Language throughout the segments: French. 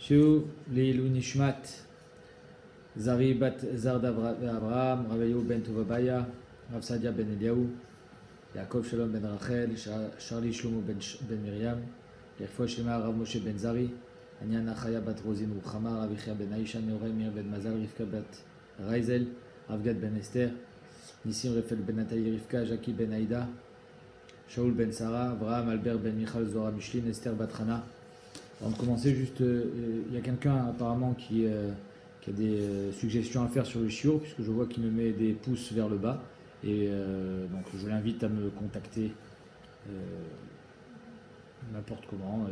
Shiu Leilu Nishmat Zari Bat Zarda Abraham, Raveyu Ben Tovabaya, Rav Sadia Ben Eliaou, Yaakov Shalom Ben Rachel, Charlie Shlomo Ben Miriam, Yerfua Shema Rav Moshe Ben Zari, Anyana Chaya Bat Rosin Ruchama, Rav Ichia Ben Aisha, Neorem Mir Ben Mazal, Rivka Bat Raizel, Rav Gad Ben Esther, Nissim Refel Ben Nathalie Rivka, Jackie Ben Aïda, Shaoul Ben Sarah, Abraham Albert Ben Michal Zora Michlin, Esther Batrana. Avant de commencer, juste, il y a quelqu'un apparemment qui a des suggestions à faire sur le shiur, puisque je vois qu'il me met des pouces vers le bas. Et donc je l'invite à me contacter n'importe comment,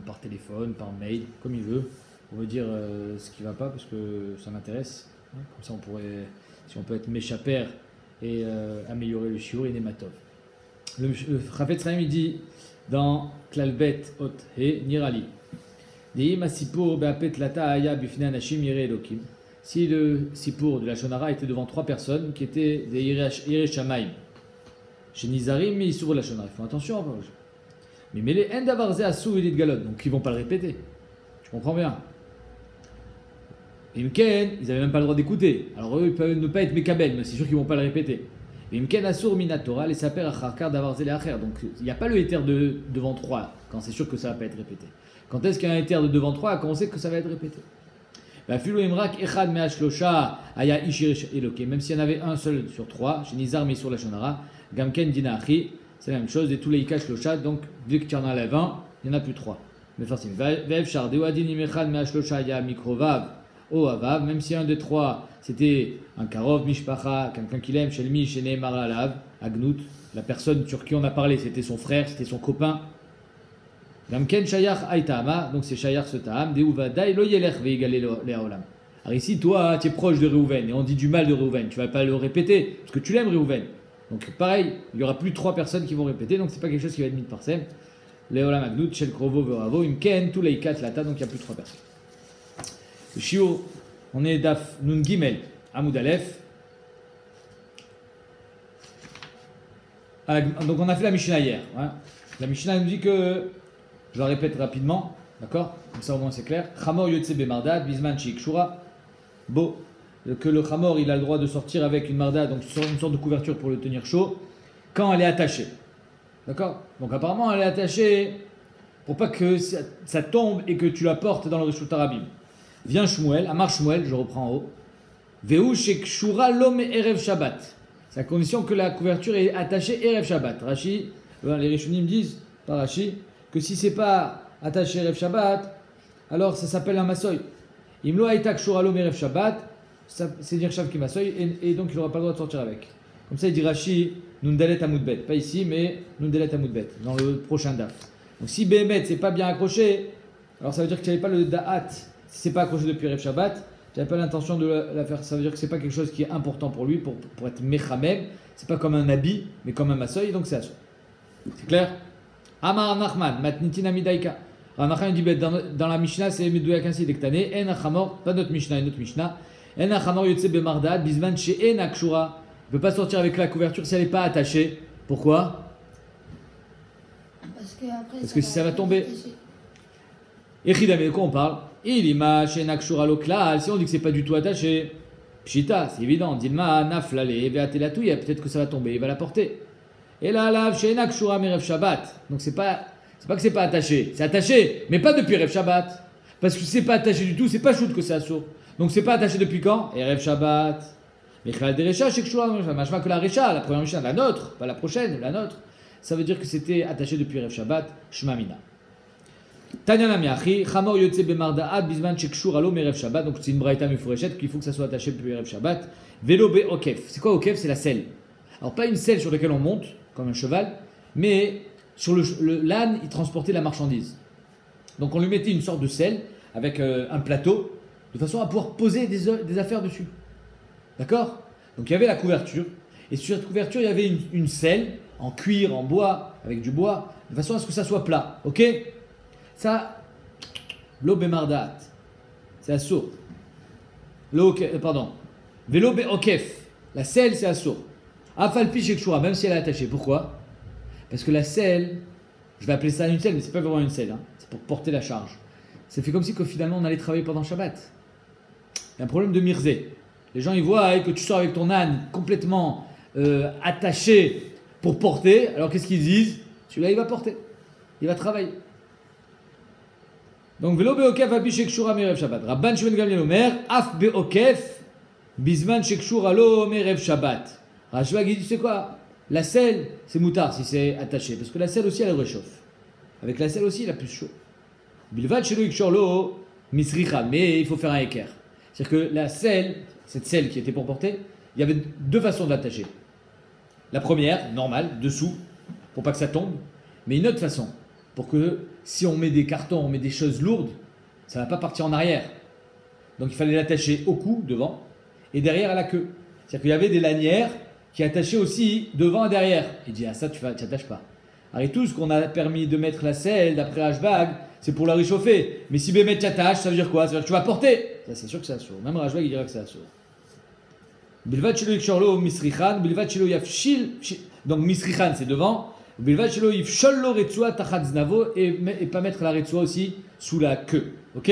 par téléphone, par mail, comme il veut, pour me dire ce qui ne va pas, parce que ça m'intéresse. Comme ça, si on peut être méchaper et améliorer le shiur, et Nematov. Le Chafetz Chaim, il dit dans Klalbet Ot He Nirali. Si le Sipour de la Shonara était devant trois personnes qui étaient des Yirei Shamaim, chez Nizarim, mais ils s'ouvrent la Shonara. Ils font attention. Mais les Endavarze Asou et Galot, donc ils ne vont pas le répéter. Tu comprends bien. Imken, ils n'avaient même pas le droit d'écouter. Alors eux, ils peuvent ne pas être Mekabel, mais c'est sûr qu'ils ne vont pas le répéter. Imken Asur Minatora, les Saper Acharkar Davarze les Acher. Donc il n'y a pas le éther de devant trois, quand c'est sûr que ça ne va pas être répété. Quand est-ce qu'il y a un éther de devant 3, quand on sait que ça va être répété? Même s'il y en avait un seul sur 3, chez Nizar mais sur la Shonara, Gamken Dina Achi, c'est la même chose, et tous les Ikash Losha, donc vu que tu en enlèves un, il n'y en a plus 3. Mais facile. Vev Shard, Ewadin Imechad Meash Losha Ya Mikrovav, O Avav, même si un des 3 c'était un Karov, Mishpacha, quelqu'un qu'il aime, Shelmi, Shene Maralav, Agnout, la personne sur qui on a parlé, c'était son frère, c'était son copain. Gamken Shayach Aïtama, donc c'est Shayach ce Ta'am, Deuvadaï lo yelech veigale le haolam. Alors ici, toi, tu es proche de Reuven, et on dit du mal de Reuven, tu ne vas pas le répéter, parce que tu l'aimes Reuven. Donc pareil, il n'y aura plus 3 personnes qui vont répéter, donc c'est pas quelque chose qui va être mis par Sem. Le haolam agnout, Shel Krovo Veravo, Imken, tous les 4 lata, donc il n'y a plus 3 personnes. Le shiur, on est Daf Nun Gimel, Amoud Aleph. Donc on a fait la Mishnah hier. Hein. La Mishnah nous dit que. Je la répète rapidement, d'accord? Comme ça au moins c'est clair. Chamor yotse bemardad, bisman shik shura. Bon, que le chamor il a le droit de sortir avec une marda, donc une sorte de couverture pour le tenir chaud, quand elle est attachée. D'accord? Donc apparemment elle est attachée pour pas que ça tombe et que tu la portes dans le Reshut Harabim. Vient Shmuel, Amar Shmuel, je reprends en haut. Veu shik shura l'homme erev Shabbat. C'est à condition que la couverture est attachée erev Shabbat. Rashi, les Rishonim disent, pas Rashi, que si c'est pas attaché Erev Shabbat, alors ça s'appelle un masoy. Imlo aitak shuralo Erev Shabbat, c'est dire Shav qui masoy, et donc il n'aura pas le droit de sortir avec. Comme ça il dit Rashi, Nundalet Amoudbet, pas ici, mais Nundalet Amoudbet, dans le prochain daf. Donc si Behemet c'est pas bien accroché, alors ça veut dire que tu n'avais pas le da'at, si c'est pas accroché depuis Erev Shabbat, tu n'avais pas l'intention de la faire, ça veut dire que c'est pas quelque chose qui est important pour lui, pour être mechamem, c'est pas comme un habit, mais comme un masoy, donc c'est à soi. C'est clair? Amar Nachman, Matnitina Midaika. Nachman dit dans la Mishnah, c'est Medouyak ainsi d'Ektane, En Achamor, pas notre Mishnah, une autre Mishnah. En Achamor Yotse Bemardad, Bisman chez En Akshura. Il ne peut pas sortir avec la couverture si elle n'est pas attachée. Pourquoi? Parce que si ça va tomber. Echidame, de quoi on parle? Ilima chez En Akshura Loklal, si on dit que c'est pas du tout attaché. Pshita, c'est évident. Dilma, Naflale, Veatelatouya, peut-être que ça va tomber, il va la porter. Et là, là, chez Enak Shura Merev Shabbat. Donc c'est pas que c'est pas attaché. C'est attaché, mais pas depuis Erev Shabbat. Parce que si c'est pas attaché du tout, c'est pas shoot que c'est assourd. Donc c'est pas attaché depuis quand? Erev Shabbat. Mechal Derecha, chez Shura, machma que la Recha, la première Mishnah, la nôtre, pas la prochaine, la nôtre. Ça veut dire que c'était attaché depuis Erev Shabbat, Shmamina. Tanyana Miachi, Chamor Yotze Bemarda'ad, Bisman chez Shura lo Merev Shabbat. Donc c'est une braïta mufourechet qu'il faut que ça soit attaché depuis Erev Shabbat. Velo be Okef. C'est quoi Okef? C'est la selle. Alors pas une selle sur laquelle on monte, comme un cheval, mais sur l'âne, il transportait la marchandise. Donc on lui mettait une sorte de selle avec un plateau, de façon à pouvoir poser des affaires dessus. D'accord? Donc il y avait la couverture, et sur cette couverture, il y avait une selle en cuir, en bois, avec du bois, de façon à ce que ça soit plat. Ok? Ça, lo bemardat, c'est assourd. Pardon. Velo be okef, la selle, c'est assourd. Afalpi shekshura, même si elle est attachée. Pourquoi? Parce que la selle, je vais appeler ça une selle, mais c'est pas vraiment une selle, hein. C'est pour porter la charge. ça fait comme si que finalement on allait travailler pendant Shabbat. Il y a un problème de mirzé. Les gens ils voient que tu sors avec ton âne complètement attaché pour porter, alors qu'est-ce qu'ils disent? Celui-là il va porter, il va travailler. Donc velo beokef abi shekshura merev Shabbat. Rabban Shimon Gamliel Omer af beokef bisman shekshura lo merev Shabbat. Rashbag il dit c'est quoi? La selle c'est moutard si c'est attaché, parce que la selle aussi elle réchauffe. Avec la selle aussi il a plus chaud. Bilvad shelo ikshor lo misricha, mais il faut faire un équerre. C'est-à-dire que la selle, cette selle qui était pour porter, il y avait deux façons de l'attacher. La première, normale, dessous, pour pas que ça tombe, mais une autre façon, pour que si on met des cartons, on met des choses lourdes, ça ne va pas partir en arrière. Donc il fallait l'attacher au cou, devant, et derrière à la queue. C'est-à-dire qu'il y avait des lanières qui attachaient aussi devant et derrière. Il dit, ah ça tu n'attaches pas. Alors tout ce qu'on a permis de mettre la selle, d'après Hashbag, c'est pour la réchauffer. Mais si Bémet t'attache, ça veut dire quoi? Ça veut dire que tu vas porter. Ça c'est sûr que ça assure. Même Hashbag il dirait que ça assure. Bilvat shelo ikshorlo misrichan, bilvat shelo yafshil. Donc misrichan c'est devant. Bilvat shelo yifshollo retsua tachat znavo, et pas mettre la retsua aussi sous la queue. Ok?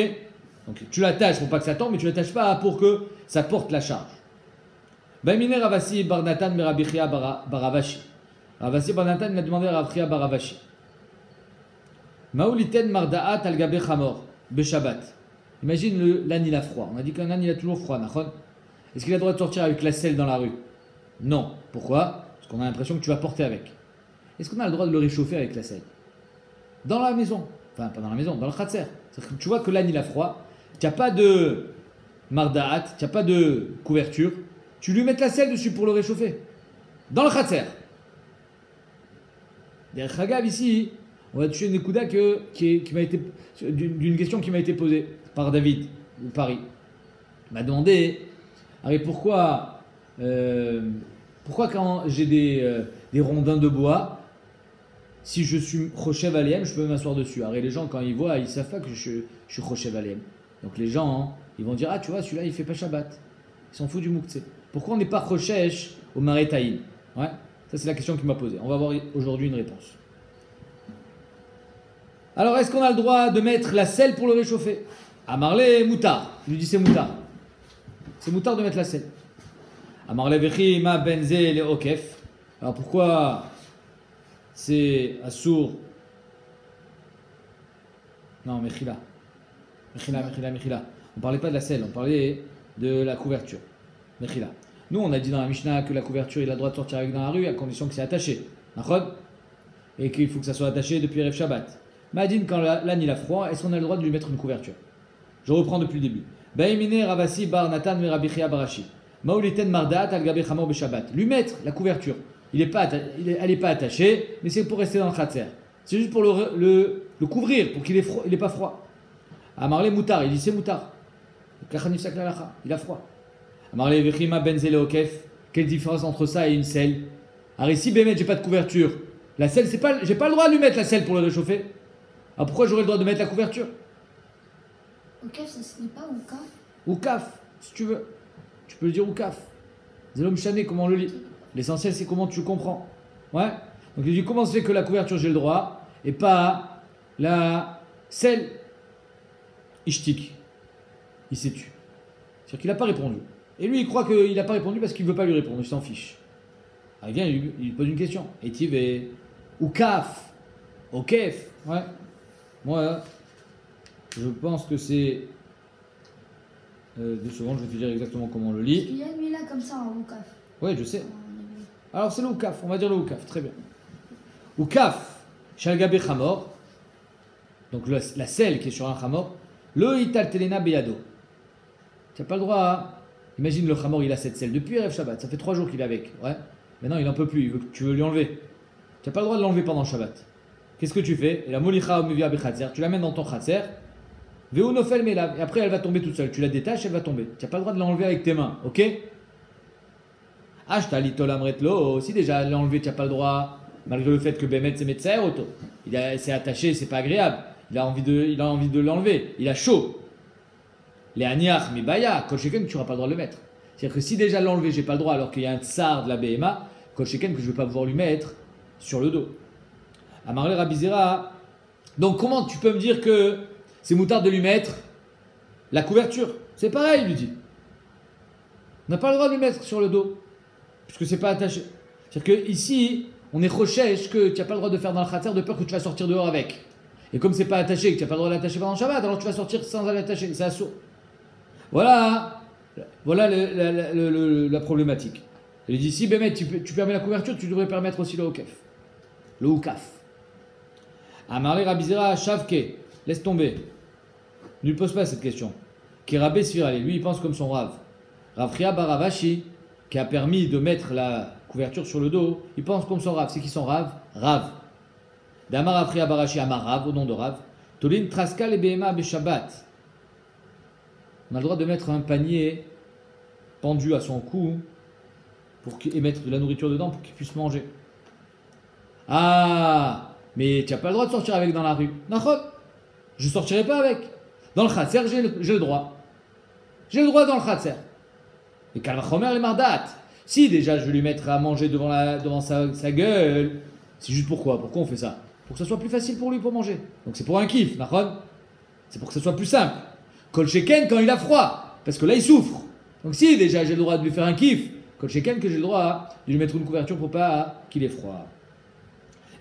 Donc tu l'attaches pour pas que ça tombe, mais tu l'attaches pas pour que ça porte la charge. Baimine Ravasi Barnatan Merabichia Baravashi. Ravasi Barnatan a demandé à Ravchia Baravashi. Maouliten Mardaat al-Gabe Chamor, Beshabbat. Imagine l'âne il a froid. On a dit qu'un âne il a toujours froid, Nachon. Est-ce qu'il a le droit de sortir avec la selle dans la rue? Non. Pourquoi? Parce qu'on a l'impression que tu vas porter avec. Est-ce qu'on a le droit de le réchauffer avec la selle? Dans la maison. Enfin, pas dans la maison, dans le khatser. C'est-à-dire que tu vois que l'âne il a froid, tu n'as pas de Mardaat, tu n'as pas de couverture. Tu lui mets la selle dessus pour le réchauffer. Dans le khatser. Derrière Chagav ici, on va toucher une écouda d'une question qui m'a été posée par David, ou Paris. Il m'a demandé, pourquoi quand j'ai des rondins de bois, si je suis Rochev Alem, je peux m'asseoir dessus. Alors les gens, quand ils voient, ils ne savent pas que je suis Rochev Alem. Donc les gens, ils vont dire, ah tu vois, celui-là, il ne fait pas Shabbat. Ils s'en foutent du Mouktsé. Pourquoi on n'est pas Rochesh au Maretaïm? Ouais, ça c'est la question qu'il m'a posée. On va avoir aujourd'hui une réponse. Alors, est-ce qu'on a le droit de mettre la selle pour le réchauffer? Amarle moutard. Je lui dis c'est moutard. C'est moutard de mettre la selle. Amarle vechi ma benze le okef. Alors pourquoi c'est assour? Non, mechila. Mechila. On parlait pas de la selle, on parlait de la couverture. Mechila. Nous, on a dit dans la Mishnah que la couverture, il a le droit de sortir avec dans la rue à condition que c'est attaché. Et qu'il faut que ça soit attaché depuis Erev Shabbat. Madine, quand l'âne il a froid, est-ce qu'on a le droit de lui mettre une couverture? Je reprends depuis le début. Baimine Ravasi Bar Natan Merabichia Barashi. Maouliten Mardat al Gabe Chamor Beshabbat. Lui mettre la couverture. Elle n'est pas attachée, mais c'est pour rester dans le khatser. C'est juste pour le couvrir, pour qu'il n'ait pas froid. Amarle Moutar, il dit c'est Moutar. Il a froid. Amarle Vechima Benzele Okef. Quelle différence entre ça et une selle? Alors ici, Bémet, j'ai pas de couverture. La selle, j'ai pas le droit de lui mettre la selle pour le réchauffer. Alors pourquoi j'aurais le droit de mettre la couverture? Oukaf, ce n'est pas Oukaf. Oukaf, si tu veux. Tu peux le dire Oukaf. Zélom Chané, comment on le lit? L'essentiel, c'est comment tu comprends. Ouais. Donc il dit comment se fait que la couverture, j'ai le droit, et pas la selle Ishtik. Il s'est tué. C'est-à-dire qu'il n'a pas répondu. Et lui, il croit qu'il n'a pas répondu parce qu'il ne veut pas lui répondre. Il s'en fiche. Alors, il vient, il lui pose une question. Etiv et Oukaf. Okef. Ouais. Moi, je pense que c'est. 2 secondes, je vais te dire exactement comment on le lit. Il y a lui là comme ça en Oukaf. Oui, je sais. Alors c'est le Oukaf, on va dire le Oukaf, très bien. Oukaf, Shalgabe Chamor, donc la selle qui est sur un Chamor, le Ital Telena Beyado. Tu n'as pas le droit à. Imagine le Chamor, il a cette selle depuis Erev Shabbat, ça fait 3 jours qu'il est avec. Ouais. Maintenant il n'en peut plus, tu veux lui enlever. Tu n'as pas le droit de l'enlever pendant Shabbat. Qu'est-ce que tu fais? Et la Molicha Omevia Bechatzer, tu l'amènes dans ton Khatzer, Veu Nofel Melav, et après elle va tomber toute seule. Tu la détaches, elle va tomber. Tu n'as pas le droit de l'enlever avec tes mains, ok? Si déjà l'enlever, tu n'as pas le droit, malgré le fait que Bémet c'est médecin auto. C'est attaché, c'est pas agréable. Il a envie de l'enlever. Il a chaud. Les Aniach, Mibaya, Kolcheken, tu n'auras pas le droit de le mettre. C'est-à-dire que si déjà l'enlever, j'ai pas le droit, alors qu'il y a un tsar de la BMA, Kolcheken, que je ne vais pas pouvoir lui mettre sur le dos. Amarle Rabizera. Donc comment tu peux me dire que c'est moutard de lui mettre la couverture. C'est pareil, il lui dit. On n'a pas le droit de lui mettre sur le dos, puisque c'est pas attaché. C'est-à-dire qu'ici, on est rochèche que tu n'as pas le droit de faire dans le khatser de peur que tu vas sortir dehors avec. Et comme c'est pas attaché, que tu n'as pas le droit de l'attacher pendant Shabbat, alors tu vas sortir sans l'attacher, c'est assaut. Voilà la problématique. Il dit, si Bémet, tu permets la couverture, tu devrais permettre aussi le Hokef. Le Houkaf. Amarle Rabizera Shavke, laisse tomber. Ne lui pose pas cette question. Qui Rabé Svirale, lui il pense comme son Rav. Ravria Baravashi, qui a permis de mettre la couverture sur le dos, il pense comme son Rav. C'est qui son Rav? Rav. Damar Ravria Barashi Amar Rav, au nom de Rav. Tolin Traskal et Behema Beshabbat. On a le droit de mettre un panier pendu à son cou et mettre de la nourriture dedans pour qu'il puisse manger. Ah, mais tu n'as pas le droit de sortir avec dans la rue. Nachot, je ne sortirai pas avec. Dans le khatser, j'ai le droit. J'ai le droit dans le khatser. Et Kalvachomer les mardat. Si déjà je vais lui mettre à manger devant sa gueule, c'est juste pourquoi on fait ça? Pour que ça soit plus facile pour lui pour manger. Donc c'est pour un kiff, nachot. C'est pour que ça soit plus simple. Kol sheken quand il a froid, parce que là il souffre. Donc si déjà j'ai le droit de lui faire un kiff, kol sheken que j'ai le droit de lui mettre une couverture pour pas qu'il ait froid.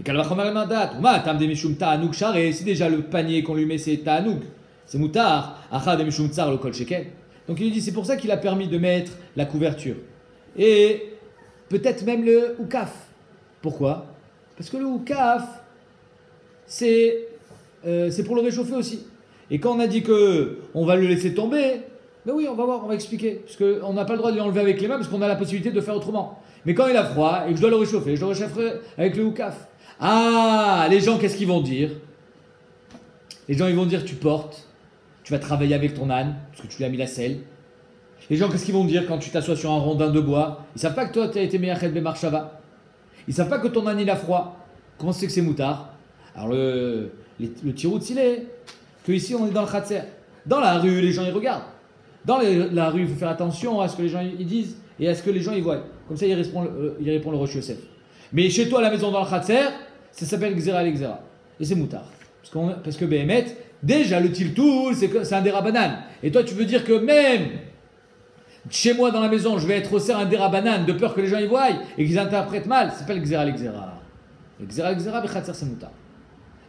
Et Kalvachomer mandat, tam de mishum ta'anouk share, si déjà le panier qu'on lui met c'est ta'anouk, c'est moutar, acha de mishum tsar le kol sheken. Donc il lui dit c'est pour ça qu'il a permis de mettre la couverture. Et peut-être même le houkaf. Pourquoi? Parce que le houkaf, c'est pour le réchauffer aussi. Et quand on a dit qu'on va le laisser tomber, ben oui, on va voir, on va expliquer. Parce qu'on n'a pas le droit de l'enlever avec les mains, parce qu'on a la possibilité de faire autrement. Mais quand il a froid et que je dois le réchauffer, je le réchaufferai avec le houkaf. Ah, les gens, qu'est-ce qu'ils vont dire? Les gens, ils vont dire, tu vas travailler avec ton âne, parce que tu lui as mis la selle. Les gens, qu'est-ce qu'ils vont dire quand tu t'assois sur un rondin de bois? Ils savent pas que toi, tu as été Meyachet Bemarshava. Ils savent pas que ton âne, il a froid. Comment c'est que c'est moutard? Alors, le tirout, il est que ici, on est dans le khatser. Dans la rue, les gens, ils regardent. Dans la rue, il faut faire attention à ce que les gens ils disent et à ce que les gens ils voient. Comme ça, il répond le Rosh Yosef. Mais chez toi, à la maison, dans le khatser, ça s'appelle Gzera Alexera. Et c'est moutard. Parce que Behemet, déjà, le tiltoul, c'est un dérabanan. Et toi, tu veux dire que même chez moi, dans la maison, je vais être aussi un dérabanan de peur que les gens y voient et qu'ils interprètent mal. Ça s'appelle Gzera Alexera. Gzera Alexera, Bechatser, c'est moutard.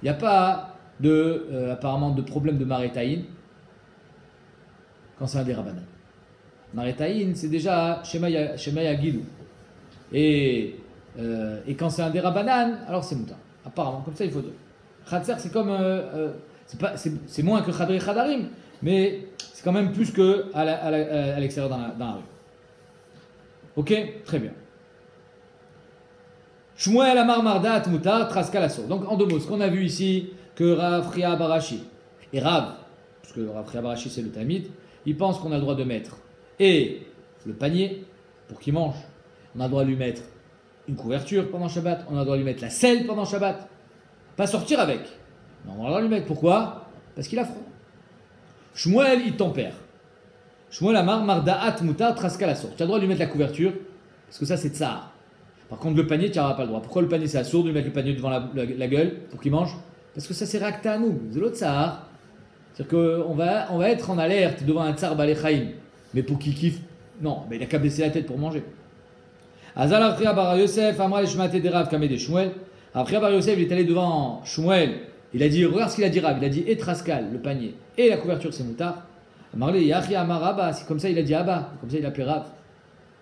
Il n'y a pas apparemment de problème de Maretaïn quand c'est un dérabanan. Maretaïn, c'est déjà Shemaya Gilou. Et quand c'est un dérabanan, alors c'est moutard. Apparemment, comme ça, il faut deux. Khatser, c'est comme. C'est moins que Khadri Khadarim, mais c'est quand même plus qu'à l'extérieur dans la rue. Ok? Très bien. Shmuel Amar Mardat Mutar Traskalasso. Donc en deux mots, ce qu'on a vu ici, que Rav Ria Barashi et Rav, parce que Rav Ria Barashi c'est le Talmid, il pense qu'on a le droit de mettre et le panier pour qu'il mange. On a le droit de lui mettre une couverture pendant Shabbat, on a le droit de lui mettre la selle pendant Shabbat. Pas sortir avec. Non, on a le droit de lui mettre. Pourquoi? Parce qu'il a froid. Shmuel, il tempère. Shmuel Amar Mardaat Mutar Traskalasso. Tu as le droit de lui mettre la couverture, parce que ça c'est tsar. Par contre, le panier, tu n'auras pas le droit. Pourquoi le panier, c'est assourd de lui mettre le panier devant la gueule pour qu'il mange? Parce que ça, c'est Rakta à nous. C'est l'autre tsar. C'est-à-dire qu'on va être en alerte devant un tsar Baléchaïm. Mais pour qu'il kiffe, non, mais il a qu'à baisser la tête pour manger. Azal Avria Bar Yosef, Amra Shmate Derav Kameh de Shmuel. Avria Bar Yosef, il est allé devant Shmuel. Il a dit, regarde ce qu'il a dit Rav. Il a dit, et Traskal, le panier, et la couverture, c'est moutard. Amarle Yachri Amar Abba. C'est comme ça, il a dit Abba. Comme ça, il a appelé Rav.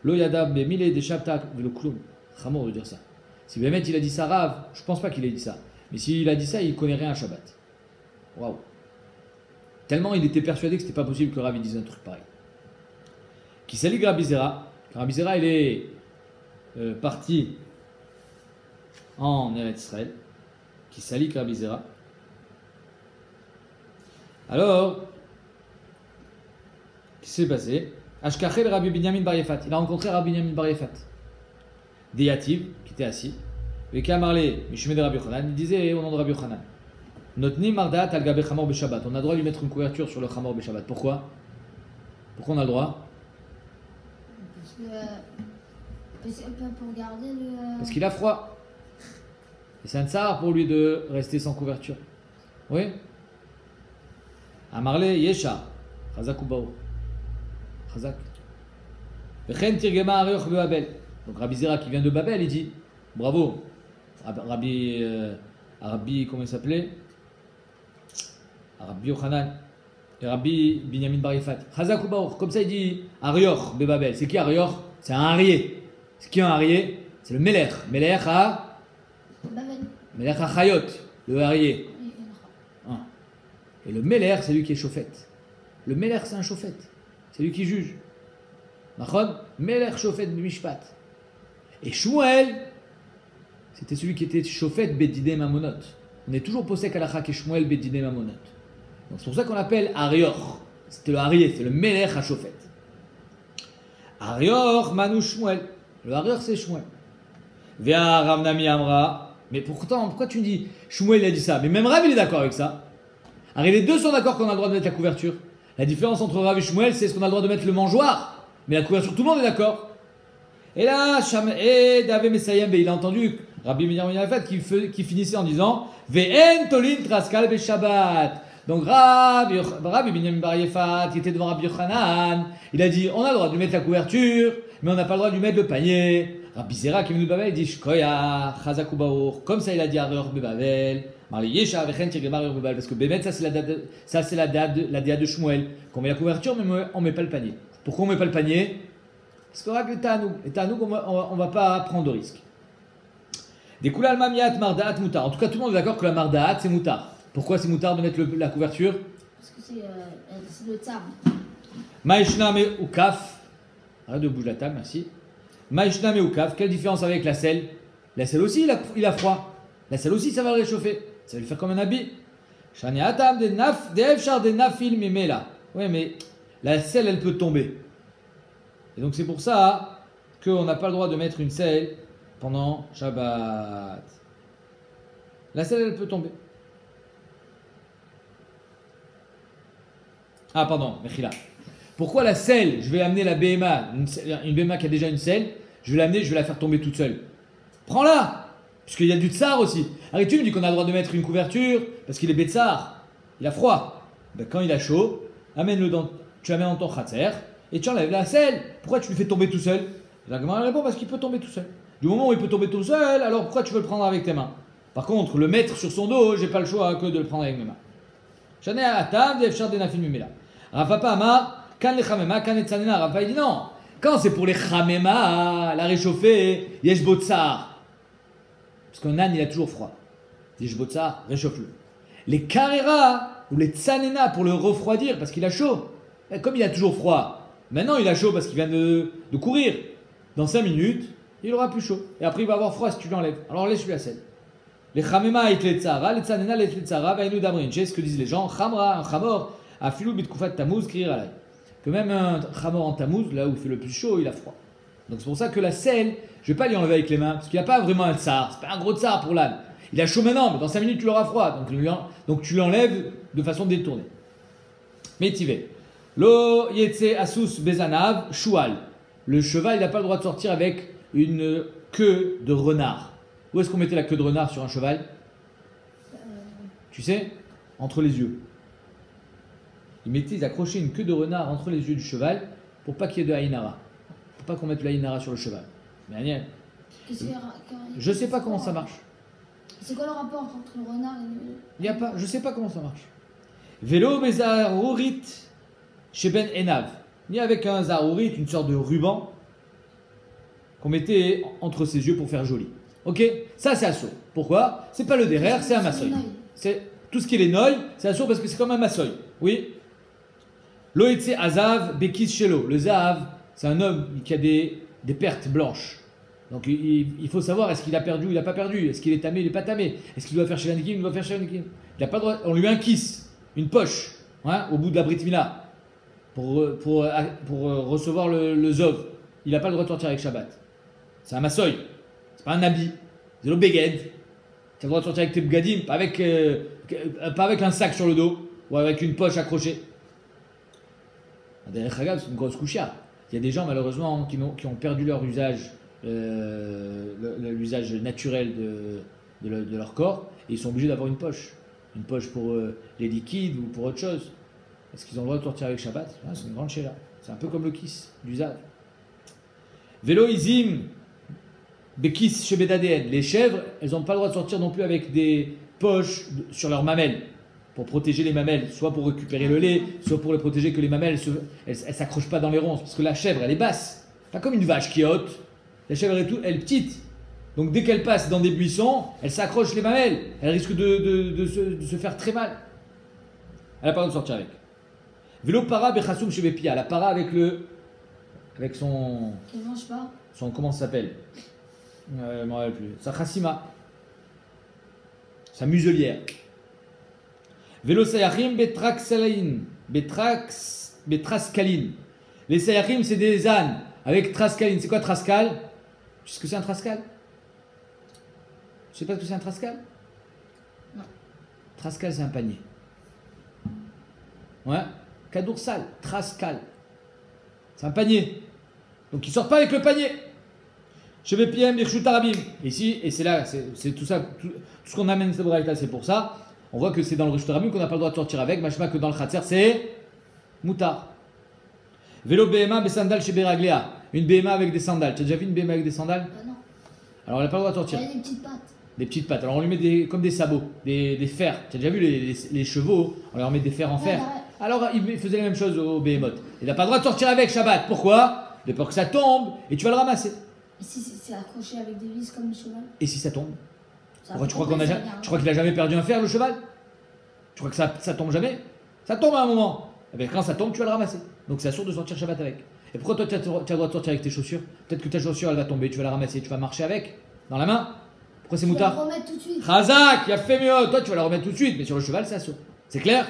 Lo Yadab Bemile de Shabtak, le Kloum. Chamour de dire ça. Si Bémet il a dit ça Rav, je pense pas qu'il ait dit ça. Mais s'il a dit ça, il connaît rien à Shabbat. Waouh. Tellement il était persuadé que c'était pas possible que Rav il dise un truc pareil. Qui salit Grabizera. Grabizera il est parti en Eretz Israël. Qui salit Grabizera. Alors, qu'est-ce qui s'est passé? Ashkachel Rabbi Binyamin Bar Yefat. Il a rencontré Rabbi Binyamin Bar Yefat. Des Yativ, qui était assis, et qui a marlé, Mishmé de Rabbi Yochanan, il disait au nom de Rabbi Yochanan, Notni Mardat al Gabe Chamor Beshabbat. On a le droit de lui mettre une couverture sur le Chamor Beshabbat. Pourquoi? Pourquoi on a le droit? Parce que pour garder le. Parce qu'il a froid. Et c'est un tsar pour lui de rester sans couverture. Oui? Amarle Yesha. Chazak ou Baou. Chazak. Vechen Tirgema Arioch Babel. Donc Rabbi Zera qui vient de Babel, il dit bravo. Rabbi, comment il s'appelait? Rabbi Yochanan. Et Rabbi Binyamin Bar Yifat. Chazak ou Baou. Comme ça, il dit Arioch Babel. C'est qui Arioch? C'est un arié. C'est qui un arié? C'est le Melech. Melech à Babel. Melech à Chayot, le arié. Oui, il y en a. Et le Melech, c'est lui qui est chauffette. Le Melech, c'est un chauffette. C'est lui qui juge. Nachon? Melech chauffette b'mishpat. Et Shmuel, c'était celui qui était chauffette bedidé mamonot. On est toujours posé kalacha qui est Shmuel bedidé mamonot. Donc c'est pour ça qu'on l'appelle Arioch. C'était le arié, c'est le Melech à chauffette. Arioch manu Shmuel. Le Arioch, c'est Shmuel. Via Rav Nami Amra. Mais pourtant, pourquoi tu me dis Shmuel a dit ça? Mais même Rav il est d'accord avec ça. Alors les deux sont d'accord qu'on a le droit de mettre la couverture. La différence entre Rav et Shmuel, c'est ce qu'on a le droit de mettre le mangeoir. Mais la couverture, tout le monde est d'accord. Et là, Davé Messayem, il a entendu Rabbi Binyamin Bar Yifat qui finissait en disant Ve'en tolin traskal be Shabbat. Donc Rabbi Binyamin Bar Yifat, qui était devant Rabbi Yochanan, il a dit on a le droit de lui mettre la couverture, mais on n'a pas le droit de lui mettre le panier. Rabbi Zera qui est venu de Babel, il dit Shkoya, Chazak ou Baour. Comme ça, il a dit Arioch be Babel. Marli Yesha, Vechen Tirgema Arioch be Babel. Parce que Bémet, ça c'est la dia de Shmuel. Qu'on met la couverture, mais on ne met pas le panier. Pourquoi on ne met pas le panier? Parce qu'on a que les Tanouk, on ne va pas prendre de risque. Des Kulal Mamiat, Mardaat, Moutar. En tout cas, tout le monde est d'accord que la Mardaat, c'est Moutar. Pourquoi c'est Moutar de mettre la couverture? Parce que c'est le tsar. Maïshname ou Kaf. Arrête de bouger la table, merci. Maïshname ou Kaf. Quelle différence avec la selle? La selle aussi, il a froid. La selle aussi, ça va le réchauffer. Ça va lui faire comme un habit. Shani Atam de Naf, de Efchar de Nafil Mimela. Oui, mais la selle, elle peut tomber. Et donc c'est pour ça qu'on n'a pas le droit de mettre une selle pendant Shabbat. La selle, elle peut tomber. Ah pardon, Mechila. Pourquoi la selle? Je vais amener la BMA, une BMA qui a déjà une selle, je vais l'amener, je vais la faire tomber toute seule. Prends-la, puisqu'il y a du tsar aussi. Arrête, tu me dis qu'on a le droit de mettre une couverture parce qu'il est bétsar, il a froid. Ben, quand il a chaud, tu l'amènes dans ton khatser et tu enlèves la selle. Pourquoi tu le fais tomber tout seul? La Gemara répond parce qu'il peut tomber tout seul. Du moment où il peut tomber tout seul, alors pourquoi tu veux le prendre avec tes mains? Par contre, le mettre sur son dos, j'ai pas le choix que de le prendre avec mes mains. Rafapa Amar, Kan le Chamema, Kan et Tsanena. Rafa il dit non. Quand c'est pour les Chamema, la réchauffer, Yesh Botsar. Parce qu'un âne il a toujours froid. Yesh Botsar, réchauffe-le. Les Karera ou les Tsanena pour le refroidir parce qu'il a chaud. Et comme il a toujours froid, maintenant il a chaud parce qu'il vient de courir. Dans 5 minutes, il aura plus chaud. Et après il va avoir froid si tu l'enlèves. Alors laisse-lui la selle. Les Chamema et les Tzara, les Tsanena et les Tzara, Vainu Damrin. C'est ce que disent les gens. Chamra, un Chamor. A filou bitkufat tamouz kriir alay. Que même un chamor en tamouz, là où il fait le plus chaud, il a froid. Donc c'est pour ça que la selle, je vais pas lui enlever avec les mains, parce qu'il n'y a pas vraiment un tsar, c'est pas un gros tsar pour l'âne. Il a chaud maintenant, mais dans 5 minutes tu l'auras froid, donc tu l'enlèves de façon détournée. Métivé. Lo yetse asus bezanav shual. Le cheval, il n'a pas le droit de sortir avec une queue de renard. Où est-ce qu'on mettait la queue de renard sur un cheval? Tu sais, entre les yeux. Ils accrochaient une queue de renard entre les yeux du cheval pour pas qu'il y ait de haïnara. Pour pas qu'on mette le haïnara sur le cheval. Mais Agnès, je sais pas comment ça marche. C'est quoi le rapport entre le renard et le... Il y a pas, je sais pas comment ça marche. Vélo bezarourit chez Ben Enav. Ni avec un zarourit, une sorte de ruban qu'on mettait entre ses yeux pour faire joli. Ok? Ça c'est assour. Pourquoi? C'est pas le derrière, c'est un massoy. C'est tout ce qui est les noïs, c'est assour parce que c'est comme un massoy. Oui? Loïtse Azav Bekis Shelo. Le Zahav, c'est un homme qui a des pertes blanches. Donc il faut savoir est-ce qu'il a perdu ou il n'a pas perdu. Est-ce qu'il est tamé, il n'est pas tamé. Est-ce qu'il doit faire chez l'Anikim, il doit faire chez l'Anikim. Il n'a pas le droit. On lui met un kiss, une poche, hein, au bout de la Brit Mila, pour recevoir le Zov. Il n'a pas le droit de sortir avec Shabbat. C'est un massoy. C'est pas un habit. C'est le beged. Tu as le droit de sortir avec tes bgadim, pas avec un sac sur le dos ou avec une poche accrochée. Derrière Chagab, c'est une grosse couchia. Il y a des gens malheureusement qui ont perdu leur usage, l'usage naturel de leur corps, et ils sont obligés d'avoir une poche pour les liquides ou pour autre chose. Est-ce qu'ils ont le droit de sortir avec Shabbat? C'est une grande chéla. C'est un peu comme le kiss d'usage. Vélo izim, bekis shebedadeen. Les chèvres, elles n'ont pas le droit de sortir non plus avec des poches sur leurs mamelles pour protéger les mamelles, soit pour récupérer le lait, soit pour les protéger que les mamelles elles s'accrochent pas dans les ronces, parce que la chèvre elle est basse, pas comme une vache qui est haute. La chèvre elle est petite, donc dès qu'elle passe dans des buissons, elle s'accroche les mamelles, elle risque de se faire très mal. Elle n'a pas le droit de sortir avec. Vélo para bechasum shebepia, la para avec son Qu'elle mange pas. comment ça s'appelle? Je m'en rappelle plus. Sa chassima, sa muselière. Vélo sayachim betraxalin, betrascaline. Les sayachim c'est des ânes avec trascaline. C'est quoi trascal? Tu sais ce que c'est un trascal? Tu sais pas ce que c'est un trascal? Non. Trascal c'est un panier. Ouais. Cadoursal, trascal. C'est un panier. Donc ils sortent pas avec le panier. Cheve PM, les chutarabim. Ici, et c'est là, c'est tout ça, tout ce qu'on amène cette braïta, c'est pour ça. On voit que c'est dans le chutarabim qu'on n'a pas le droit de sortir avec. Machma que dans le khatser, c'est moutar. Vélo BMA, besandal chez Beragléa. Une BMA avec des sandales. Tu as déjà vu une BMA avec des sandales? Non. Alors elle n'a pas le droit de sortir. Elle a des petites pattes. Des petites pattes. Alors on lui met comme des sabots, des fers. Tu as déjà vu les chevaux? On leur met des fers en fer. Ouais. Alors il faisait la même chose au Behemoth. Il n'a pas le droit de sortir avec Shabbat. Pourquoi? De peur que ça tombe et tu vas le ramasser. Et si c'est accroché avec des vis comme le cheval? Et si ça tombe? Ça Pourquoi tu va crois tomber, qu'il a jamais perdu un fer, le cheval? Tu crois que ça tombe jamais? Ça tombe à un moment. Et bien, quand ça tombe, tu vas le ramasser. Donc c'est sûr de sortir Shabbat avec. Et pourquoi toi tu as le droit de sortir avec tes chaussures? Peut-être que ta chaussure elle va tomber, tu vas la ramasser, tu vas marcher avec dans la main. Pourquoi c'est Tu vas moutard? le remettre tout de suite. Razak, il a fait mieux. Toi tu vas la remettre tout de suite, mais sur le cheval c'est assaut. C'est clair?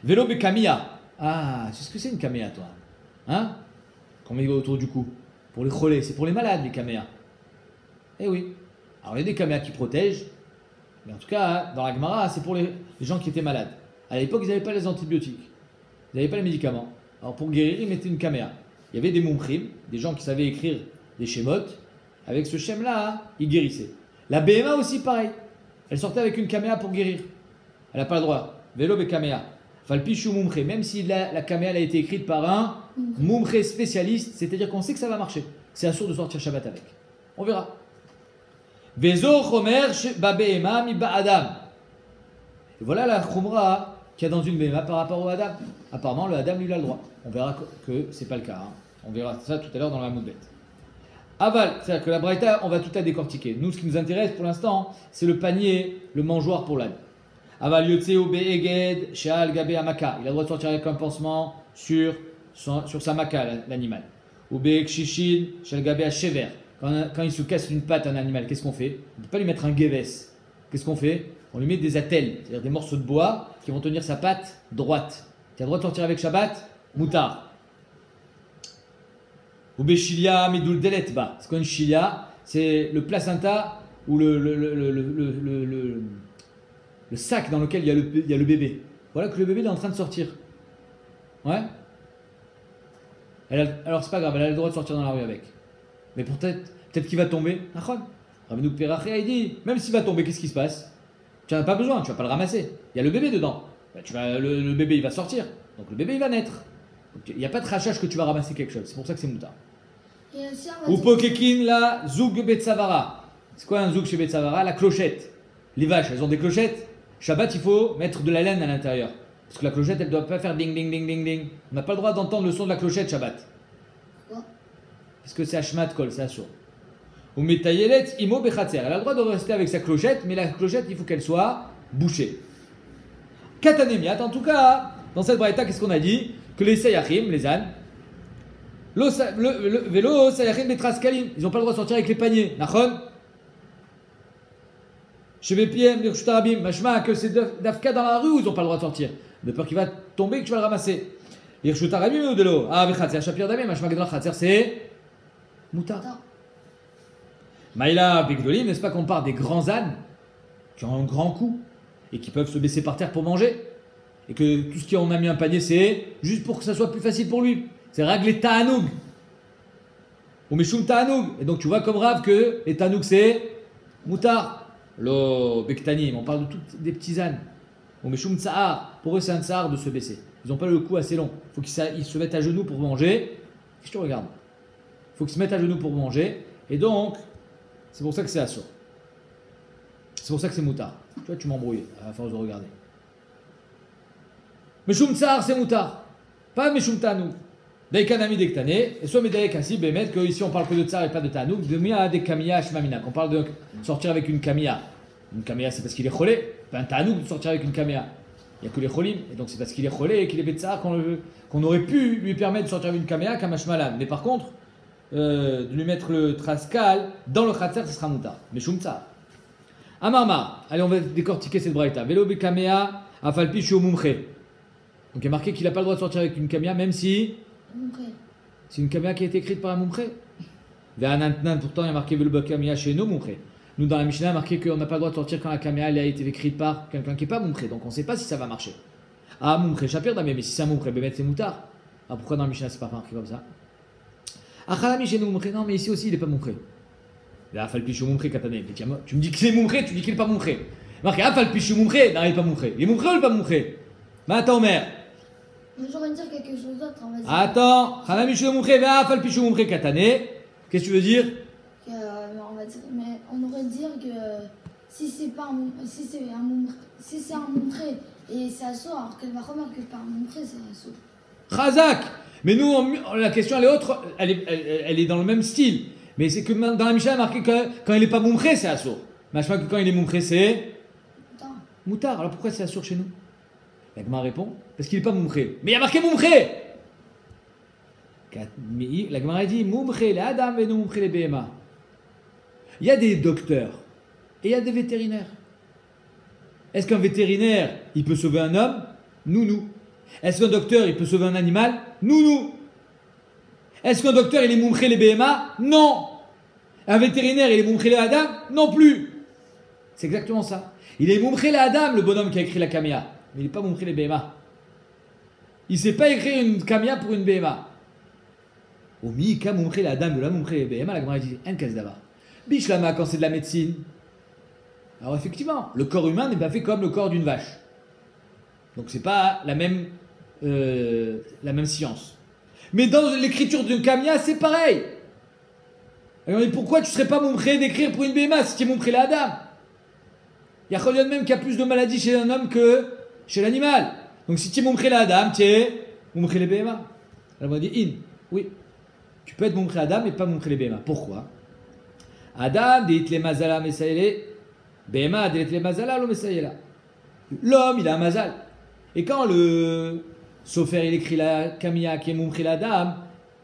Vélo Kamia. Ah, c'est ce que c'est une Kamea, toi? Hein? Qu'on met autour du cou. Pour les relais, c'est pour les malades, les Kamea. Eh oui. Alors il y a des Kamea qui protègent, mais en tout cas, dans la Gemara, c'est pour les gens qui étaient malades. À l'époque, ils n'avaient pas les antibiotiques, ils n'avaient pas les médicaments. Alors pour guérir, ils mettaient une Kamea. Il y avait des mumchim, des gens qui savaient écrire des shémotes. Avec ce shem-là, ils guérissaient. La BMA aussi, pareil. Elle sortait avec une Kamea pour guérir. Elle n'a pas le droit. Vélo be Kamea. Falpichou mumche, même si la Kamea a été écrite par un mumche spécialiste, c'est-à-dire qu'on sait que ça va marcher. C'est assuré de sortir Shabbat avec. On verra. Vezo chomer babehema mi ba'adam. Et voilà la chumra qu'il y a dans une behema par rapport au adam. Apparemment, le adam, lui, il a le droit. On verra que c'est pas le cas. Hein. On verra ça tout à l'heure dans la moudbet. Aval, c'est-à-dire que la braïta, on va tout à décortiquer. Nous, ce qui nous intéresse pour l'instant, c'est le panier, le mangeoir pour l'âne. Aval yotseo be'eged she'al gabe amaka. Il a le droit de sortir avec un pansement sur sa maka, l'animal. Ou be'ekshishin she'al gabe shever. Quand il se casse une patte, un animal, qu'est-ce qu'on fait? On ne peut pas lui mettre un geves. Qu'est-ce qu'on fait? On lui met des attelles, c'est-à-dire des morceaux de bois qui vont tenir sa patte droite. Tu as le droit de sortir avec Shabbat? Moutard. Ou be'shilia midul deletba. C'est quoi une shilia? C'est le placenta ou le sac dans lequel il y a le bébé. Voilà que le bébé est en train de sortir. Ouais. Alors c'est pas grave, elle a le droit de sortir dans la rue avec. Mais peut-être qu'il va tomber. Rabbeinu Perachia, il dit, même s'il va tomber, qu'est-ce qui se passe? Tu n'en as pas besoin, tu vas pas le ramasser. Il y a le bébé dedans. Le bébé il va sortir. Donc le bébé il va naître. Il n'y a pas de rachage que tu vas ramasser quelque chose. C'est pour ça que c'est moutard. Ou pokekin la zoug betsavara. C'est quoi un zoug chez betsavara? La clochette. Les vaches, elles ont des clochettes. Shabbat, il faut mettre de la laine à l'intérieur. Parce que la clochette, elle ne doit pas faire ding ding ding ding ding. On n'a pas le droit d'entendre le son de la clochette Shabbat. Pourquoi? Parce que c'est Hashmat Kol, c'est assourd. Ou metayelet imo bechatzer. Elle a le droit de rester avec sa clochette, mais la clochette, il faut qu'elle soit bouchée. Katanemiat, en tout cas, dans cette braïta, qu'est-ce qu'on a dit? Que les sayachim, les ânes, le vélo, sayachim betraskalim, ils n'ont pas le droit de sortir avec les paniers. Nachon? Chez BPM, les chutarabim, machma, que c'est d'Afka dans la rue où ils n'ont pas le droit de sortir. De peur qu'il va tomber et que tu vas le ramasser. Les chutarabim ou de l'eau? Ah, bechatzer, shapir damim, machma, que dans le khatser, c'est moutar. Maïla, Bigdolim, n'est-ce pas qu'on parle des grands ânes qui ont un grand cou et qui peuvent se baisser par terre pour manger? Et que tout ce qu'on a mis un panier, c'est juste pour que ça soit plus facile pour lui. C'est ragler ta'anoug. Ou mishum ta'anoug. Et donc tu vois comme Rav que les ta'anoug c'est moutar. Lo bektanim, on parle de tous des petits ânes. Ou Meshum Tsahar, pour eux c'est un tsahar de se baisser. Ils n'ont pas le cou assez long. Il faut qu'ils se mettent à genoux pour manger. Qu'est-ce que tu regardes? Il faut qu'ils se mettent à genoux pour manger. Et donc, c'est pour ça que c'est assour. C'est pour ça que c'est moutard. Tu vois, tu m'embrouilles à force de regarder. Meshum Tsahar, c'est moutard. Pas Meshum Tanou. Daikanami Dektane, et soit Médaïk ainsi, Bémet, que ici on parle que de tsar et pas de Tanouk, de Mia de Kamiya Shmamina. On parle de sortir avec une Kamiya. Une Kamiya c'est parce qu'il est cholé. Pas un Tanouk de sortir avec une Kamiya. Il n'y a que les cholim. Et donc c'est parce qu'il est cholé et qu'il est Betsar qu'on aurait pu lui permettre de sortir avec une Kamiya Kamashmalan. Mais par contre, de lui mettre le traskal dans le khatser, ce sera mouta. Mais Shumtsa. Amarma. Allez, on va décortiquer cette braïta. Velo be Kamiya Afalpi Shumumche. Donc il y a marqué qu'il n'a pas le droit de sortir avec une Kamiya, même si. C'est une Kamiya qui a été écrite par un Mumche. Pourtant, il y a marqué Velo be Kamiya chez nos Mumche. Nous, dans la Mishnah, il y a marqué qu'on n'a pas le droit de sortir quand la Kamiya a été écrite par quelqu'un qui n'est pas Mumche. Donc on ne sait pas si ça va marcher. Ah, Mumche, Shapir Damé, mais si c'est un Mumche, Bémet, c'est moutard. Ah, pourquoi dans la Mishnah, c'est pas marqué comme ça? Achalami chez nous Mumche. Non, mais ici aussi, il n'est pas Mumche. Afalpichou Mumche Katane. Tu me dis que c'est Mumche, tu dis qu'il n'est pas Mumche. Marqué Afalpichou Mumche, non, il n'est pas Mumche. Il est Mumche ou il n'est pas Mumche? Mais attends, mère. J'aurais dire quelque chose d'autre. Attends, Hanamichou Mumche, Afalpichou Mumche Katane. Qu'est-ce que tu veux dire? Mais on aurait dire que si c'est un Mumche et c'est assaut, alors qu'elle va remarquer que par un Mumche c'est assaut. Khazak. Mais nous, la question elle est autre, elle est dans le même style. Mais c'est que dans la Mishnah, il y a marqué que quand il n'est pas Mumche, c'est assaut. Mais je crois que quand il est Mumche, c'est moutard. Alors pourquoi c'est assaut chez nous? La Gemara répond parce qu'il n'est pas Mumche. Mais il y a marqué Mumche. La Gemara dit Mumche, les Adam et non Mumche, les BMA. Il y a des docteurs et il y a des vétérinaires. Est-ce qu'un vétérinaire, il peut sauver un homme? Nous. Est-ce qu'un docteur, il peut sauver un animal? Nous. Est-ce qu'un docteur, il est Mumche les BMA? Non. Un vétérinaire, il est Mumche les Adam? Non plus. C'est exactement ça. Il est Mumche les Adam, le bonhomme qui a écrit la Kamiya. Mais il n'est pas Mumche les BMA. Il ne sait pas écrire une Kamiya pour une BMA. Au Mika Mumche les Adam, de la Mumche les BMA, la Gemara dit, un casse d'abord. Bishlama, quand c'est de la médecine. Alors effectivement, le corps humain n'est pas fait comme le corps d'une vache. Donc c'est pas la même science. Mais dans l'écriture d'une Kamiya, c'est pareil. Alors, pourquoi tu ne serais pas Mumche d'écrire pour une BMA si tu es Mumche la Adam? Il y a même qu'il y a plus de maladies chez un homme que chez l'animal. Donc si tu es Mumche la Adam, tu es Mumche les BMA. Alors on dit oui. Tu peux être Mumche la Adam mais pas Mumche les BMA. Pourquoi? Adam, dit les mazala mesayele. Bema, dit les mazala lo mesayela. L'homme, il a un mazal. Et quand le sofer, il écrit la Kamiya qui est Mumche la Adam,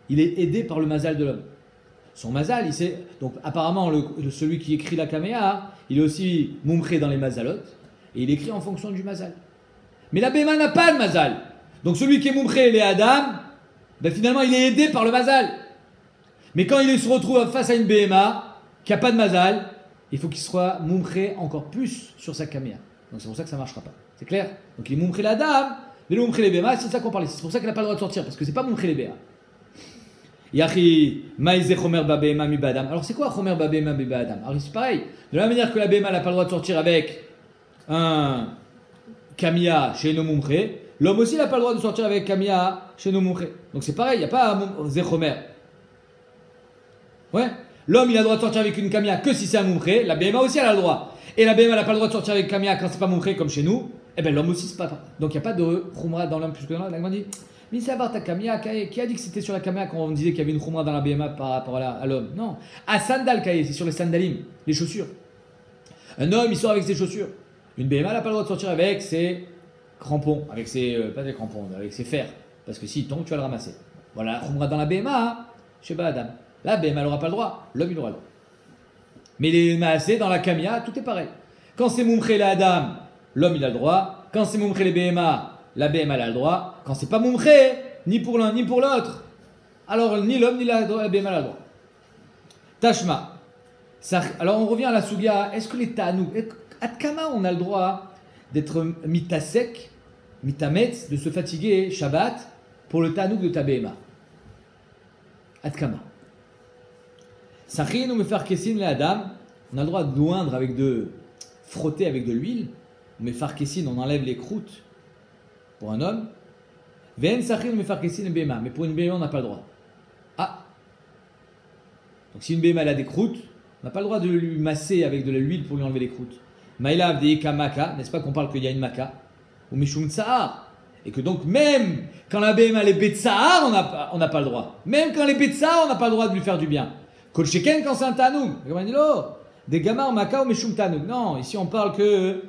il est aidé par le mazal de l'homme. Son mazal, il sait. Donc apparemment, celui qui écrit la Kamiya, il est aussi Mumche dans les mazalot. Et il écrit en fonction du mazal. Mais la Bema n'a pas de mazal. Donc celui qui est Mumche les Adam, ben finalement, il est aidé par le mazal. Mais quand il se retrouve face à une Bema, qui n'a pas de mazal, il faut qu'il soit Mumche encore plus sur sa Kamiya. Donc c'est pour ça que ça ne marchera pas. C'est clair? Donc il est Mumche la Dame, mais le Mumche les Béma, c'est ça qu'on parlait. C'est pour ça qu'il n'a pas le droit de sortir, parce que c'est pas Mumche les Béma. Yachi, Maïze Chomer Babéma mi Badam. Alors c'est quoi Chomer Babéma mi Badam? Alors c'est pareil. De la même manière que la Béma n'a pas le droit de sortir avec un Kamiya chez nos Mumche, l'homme aussi n'a pas le droit de sortir avec Kamiya chez nos Mumche. Donc c'est pareil, il n'y a pas Zechomer. Ouais. L'homme, il a le droit de sortir avec une Kamiya que si c'est un Mumche. La BMA aussi, elle a le droit. Et la BMA n'a pas le droit de sortir avec Kamiya quand c'est pas Mumche comme chez nous. Eh bien, l'homme aussi, c'est pas. Donc, il n'y a pas de Khumra dans l'homme plus que dans l'homme. La dit, mais c'est à part ta Kamiya. Qui a dit que c'était sur la Kamiya quand on disait qu'il y avait une Khumra dans la BMA par rapport à l'homme? Non. À Sandal, c'est sur les sandalim, les chaussures. Un homme, il sort avec ses chaussures. Une BMA n'a pas le droit de sortir avec ses crampons. Avec ses. Pas des crampons, avec ses fers. Parce que s'il tombe, tu vas le ramasser. Voilà, Khumra dans la BMA, je sais pas, Adam. La BMA, elle n'aura pas le droit, l'homme, il aura le droit. Mais les Maasé, dans la Kamiya, tout est pareil. Quand c'est Mumche la Adam, l'homme, il a le droit. Quand c'est Mumche les BMA, la BMA, elle a le droit. Quand c'est pas Mumche, ni pour l'un, ni pour l'autre, alors ni l'homme, ni la BMA, elle a le droit. Tashma. Alors on revient à la Sugia. Est-ce que les Tanouk, Atkama, on a le droit d'être mitasek, mitametz, de se fatiguer Shabbat pour le Tanouk de ta BMA? Atkama. Sachin ou me faire kessin les Adam, on a le droit de loindre avec frotter avec de l'huile mais farkessin, on enlève les croûtes pour un homme. Ven sachil mais farkessin bema, mais pour une béma on n'a pas le droit. Ah, donc si une béma elle a des croûtes, on n'a pas le droit de lui masser avec de l'huile pour lui enlever les croûtes. Maïlav deika maka, n'est-ce pas qu'on parle qu'il y a une maka, ou mishum tsahar, et que donc même quand la béma elle est betsahar, on n'a pas le droit. Même quand elle est betsahar, on n'a pas le droit de lui faire du bien. Kol sheken quand c'est un tanoug. Des gamar maka ou meshum tanoug. Non, ici on parle que